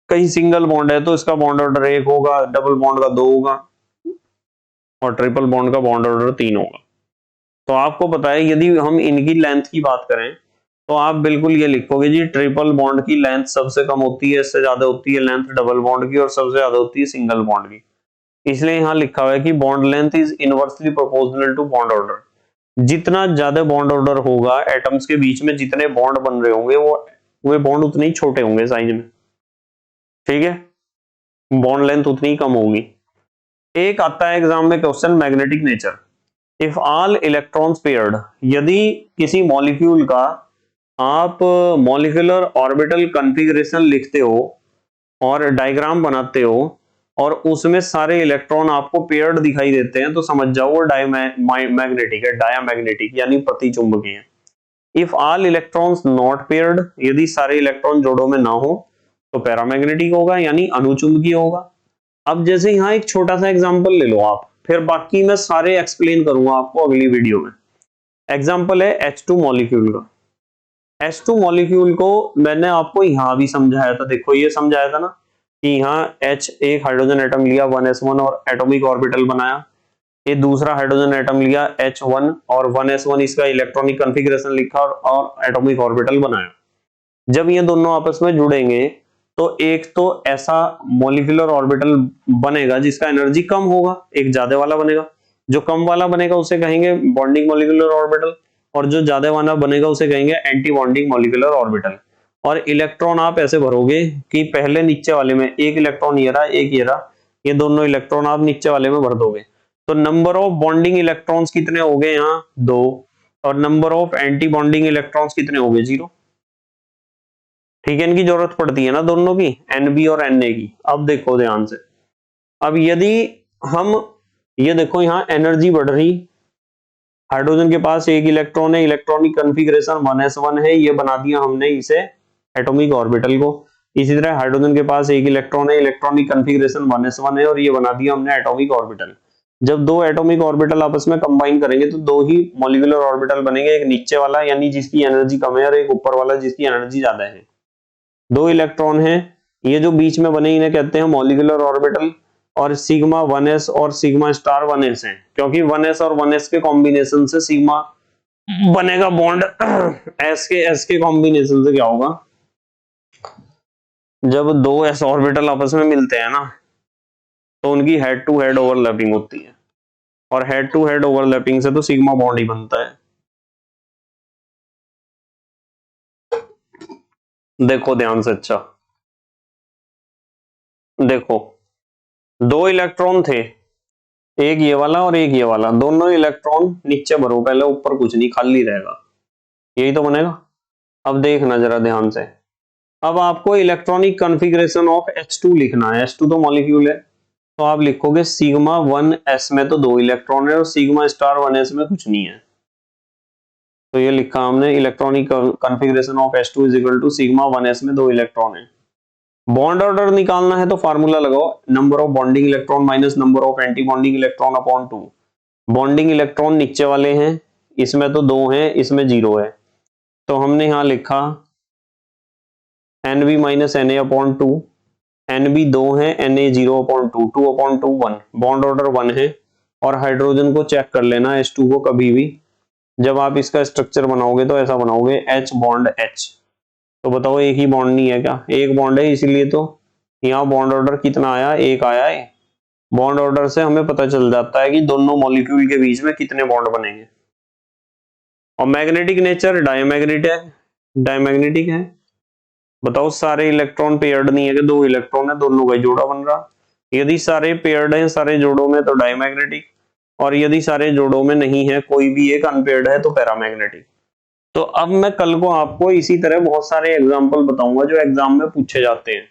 कहीं सिंगल बॉन्ड है तो इसका बॉन्ड ऑर्डर 1 होगा, डबल बॉन्ड का 2 होगा और ट्रिपल बॉन्ड का बॉन्ड ऑर्डर 3 होगा। तो आपको पता है यदि हम इनकी लेंथ की बात करें तो आप बिल्कुल ये लिखोगे जी ट्रिपल बॉन्ड की लेंथ सबसे कम होती है, इससे ज्यादा होती है लेंथ डबल बॉन्ड की और सबसे ज्यादा होती है सिंगल बॉन्ड की। इसलिए यहां लिखा हुआ है कि bond length is inversely proportional to bond order. जितना ज्यादा बॉन्ड ऑर्डर होगा एटम्स के बीच में, जितने बॉन्ड बन रहे होंगे वो बॉन्ड उतने ही छोटे होंगे साइज में। ठीक है, बॉन्ड लेंथ उतनी कम होगी। एक आता है एग्जाम में question magnetic nature. If all electrons paired, यदि किसी मॉलिक्यूल का आप मॉलिक्यूलर ऑर्बिटल कॉन्फ़िगरेशन लिखते हो और डायग्राम बनाते हो और उसमें सारे इलेक्ट्रॉन आपको पेयर्ड दिखाई देते हैं तो समझ जाओ वो मैग्नेटिक है, डायामैग्नेटिक यानी प्रतिचुंबकीय है। If all electrons not paired, यदि सारे इलेक्ट्रॉन जोड़ों में ना हो तो पैरामैग्नेटिक होगा यानी अनुचुंबकीय होगा। अब जैसे यहाँ एक छोटा सा एग्जांपल ले लो आप, फिर बाकी मैं सारे एक्सप्लेन करूंगा आपको अगली वीडियो में। एग्जांपल है H2 मॉलिक्यूल का। H2 मॉलिक्यूल को मैंने आपको यहाँ भी समझाया था, देखो ये समझाया था ना कि यहाँ H एक हाइड्रोजन एटम लिया 1s1 और एटॉमिक ऑर्बिटल बनाया, ये दूसरा हाइड्रोजन एटम लिया H1 और 1s1 इसका इलेक्ट्रॉनिक कॉन्फ़िगरेशन लिखा और एटॉमिक ऑर्बिटल बनाया। जब ये दोनों आपस में जुड़ेंगे तो एक तो ऐसा मॉलिक्यूलर ऑर्बिटल बनेगा जिसका एनर्जी कम होगा, एक ज्यादा वाला बनेगा। जो कम वाला बनेगा उसे कहेंगे बॉन्डिंग मॉलिक्यूलर ऑर्बिटल और जो ज्यादा वाला बनेगा उसे कहेंगे एंटी बॉन्डिंग मॉलिक्यूलर ऑर्बिटल। और इलेक्ट्रॉन आप ऐसे भरोगे कि पहले नीचे वाले में एक इलेक्ट्रॉन ये रहा, एक ये रहा, ये दोनों इलेक्ट्रॉन आप नीचे वाले में भर दोगे तो नंबर ऑफ बॉन्डिंग इलेक्ट्रॉन्स कितने हो गए यहाँ 2 और number of anti bonding electrons कितने हो गए 0। ठीक है, इनकी जरूरत पड़ती है ना दोनों की, Nb और Na की। अब देखो ध्यान से, अब यदि हम ये देखो यहाँ एनर्जी बढ़ रही, हाइड्रोजन के पास एक इलेक्ट्रॉन है, इलेक्ट्रॉनिक कॉन्फ़िगरेशन 1s1 है, ये बना दिया हमने इसे एटॉमिक ऑर्बिटल को। इसी तरह हाइड्रोजन के पास एक इलेक्ट्रॉन है, इलेक्ट्रॉनिक कॉन्फ़िगरेशन 1s1 है और ये बना दिया हमने एटॉमिक ऑर्बिटल। जब दो एटॉमिक ऑर्बिटल आपस में कंबाइन करेंगे तो दो ही मॉलिक्यूलर ऑर्बिटल बनेंगे, एक नीचे वाला यानी जिसकी एनर्जी कम है और एक ऊपर वाला जिसकी एनर्जी ज्यादा है। दो इलेक्ट्रॉन हैं, ये जो बीच में बने इन्हें कहते हैं मॉलिक्यूलर ऑर्बिटल। और सिग्मा 1s और सिग्मा स्टार 1s है, क्योंकि 1s और 1s के कॉम्बिनेशन से सिग्मा बनेगा बॉन्ड। s के कॉम्बिनेशन से क्या होगा, जब दो s ऑर्बिटल आपस में मिलते हैं ना तो उनकी हेड टू हेड ओवरलैपिंग होती है, और हेड टू हेड ओवरलैपिंग से तो सिग्मा बॉन्ड ही बनता है। देखो ध्यान से, अच्छा देखो, दो इलेक्ट्रॉन थे, एक ये वाला और एक ये वाला, दोनों इलेक्ट्रॉन नीचे भरो पहले, ऊपर कुछ नहीं, खाली रहेगा, यही तो बनेगा। अब देखना जरा ध्यान से, अब आपको इलेक्ट्रॉनिक कॉन्फ़िगरेशन ऑफ H2 लिखना है। H2 तो मॉलिक्यूल है, तो आप लिखोगे सिग्मा 1s में तो दो इलेक्ट्रॉन है और सिग्मा स्टार 1s में कुछ नहीं है, तो ये लिखा हमने electronic configuration of H2 is equal to sigma 1s में दो इलेक्ट्रॉन है। बॉन्ड ऑर्डर निकालना है तो फार्मूला लगाओ, number of bonding electron minus number of anti bonding electron upon 2। Bonding electron नीचे वाले हैं, इसमें तो 2 हैं, इसमें 0 है, तो हमने यहां लिखा NB minus Na upon 2, NB 2 है, Na 0 upon 2, 2 upon 2 1, bond order 1 है। और हाइड्रोजन को चेक कर लेना H2 को, कभी भी जब आप इसका स्ट्रक्चर बनाओगे तो ऐसा बनाओगे H बॉन्ड H, तो बताओ एक ही बॉन्ड नहीं है क्या, एक बॉन्ड है, इसीलिए तो यहाँ बॉन्ड ऑर्डर कितना आया, एक आया है। बॉन्ड ऑर्डर से हमें पता चल जाता है कि दोनों मॉलिक्यूल के बीच में कितने बॉन्ड बनेंगे। और मैग्नेटिक नेचर डायमैग्नेटिक है, बताओ सारे इलेक्ट्रॉन पेयर्ड नहीं है कि दो इलेक्ट्रॉन है, दोनों का जोड़ा बन रहा। यदि सारे पेयर्ड हैं सारे जोड़ों में तो डायमैग्नेटिक, और यदि सारे जोड़ों में नहीं है, कोई भी एक अनपेयर्ड है तो पैरामैग्नेटिक। तो अब मैं कल को आपको इसी तरह बहुत सारे एग्जाम्पल बताऊंगा जो एग्जाम में पूछे जाते हैं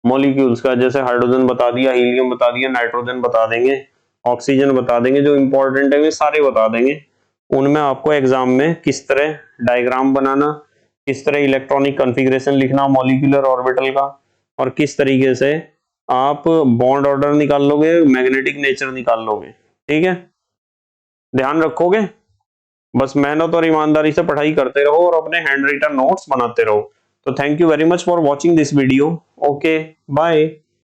मॉलिक्यूल्स का, जैसे हाइड्रोजन बता दिया, हीलियम बता दिया, नाइट्रोजन बता देंगे, ऑक्सीजन बता देंगे, जो इंपॉर्टेंट है वे सारे बता देंगे। उनमें आपको एग्जाम में किस तरह डायग्राम बनाना, किस तरह इलेक्ट्रॉनिक कॉन्फ़िगरेशन लिखना मॉलिक्यूलर ऑर्बिटल का, और किस तरीके से आप बॉन्ड ऑर्डर निकाल लोगे, मैग्नेटिक नेचर निकाल लोगे, ठीक है, ध्यान रखोगे। बस मेहनत और ईमानदारी से पढ़ाई करते रहो और अपने हैंड रिटन नोट्स बनाते रहो। तो thank you very much for watching this video. Okay, bye.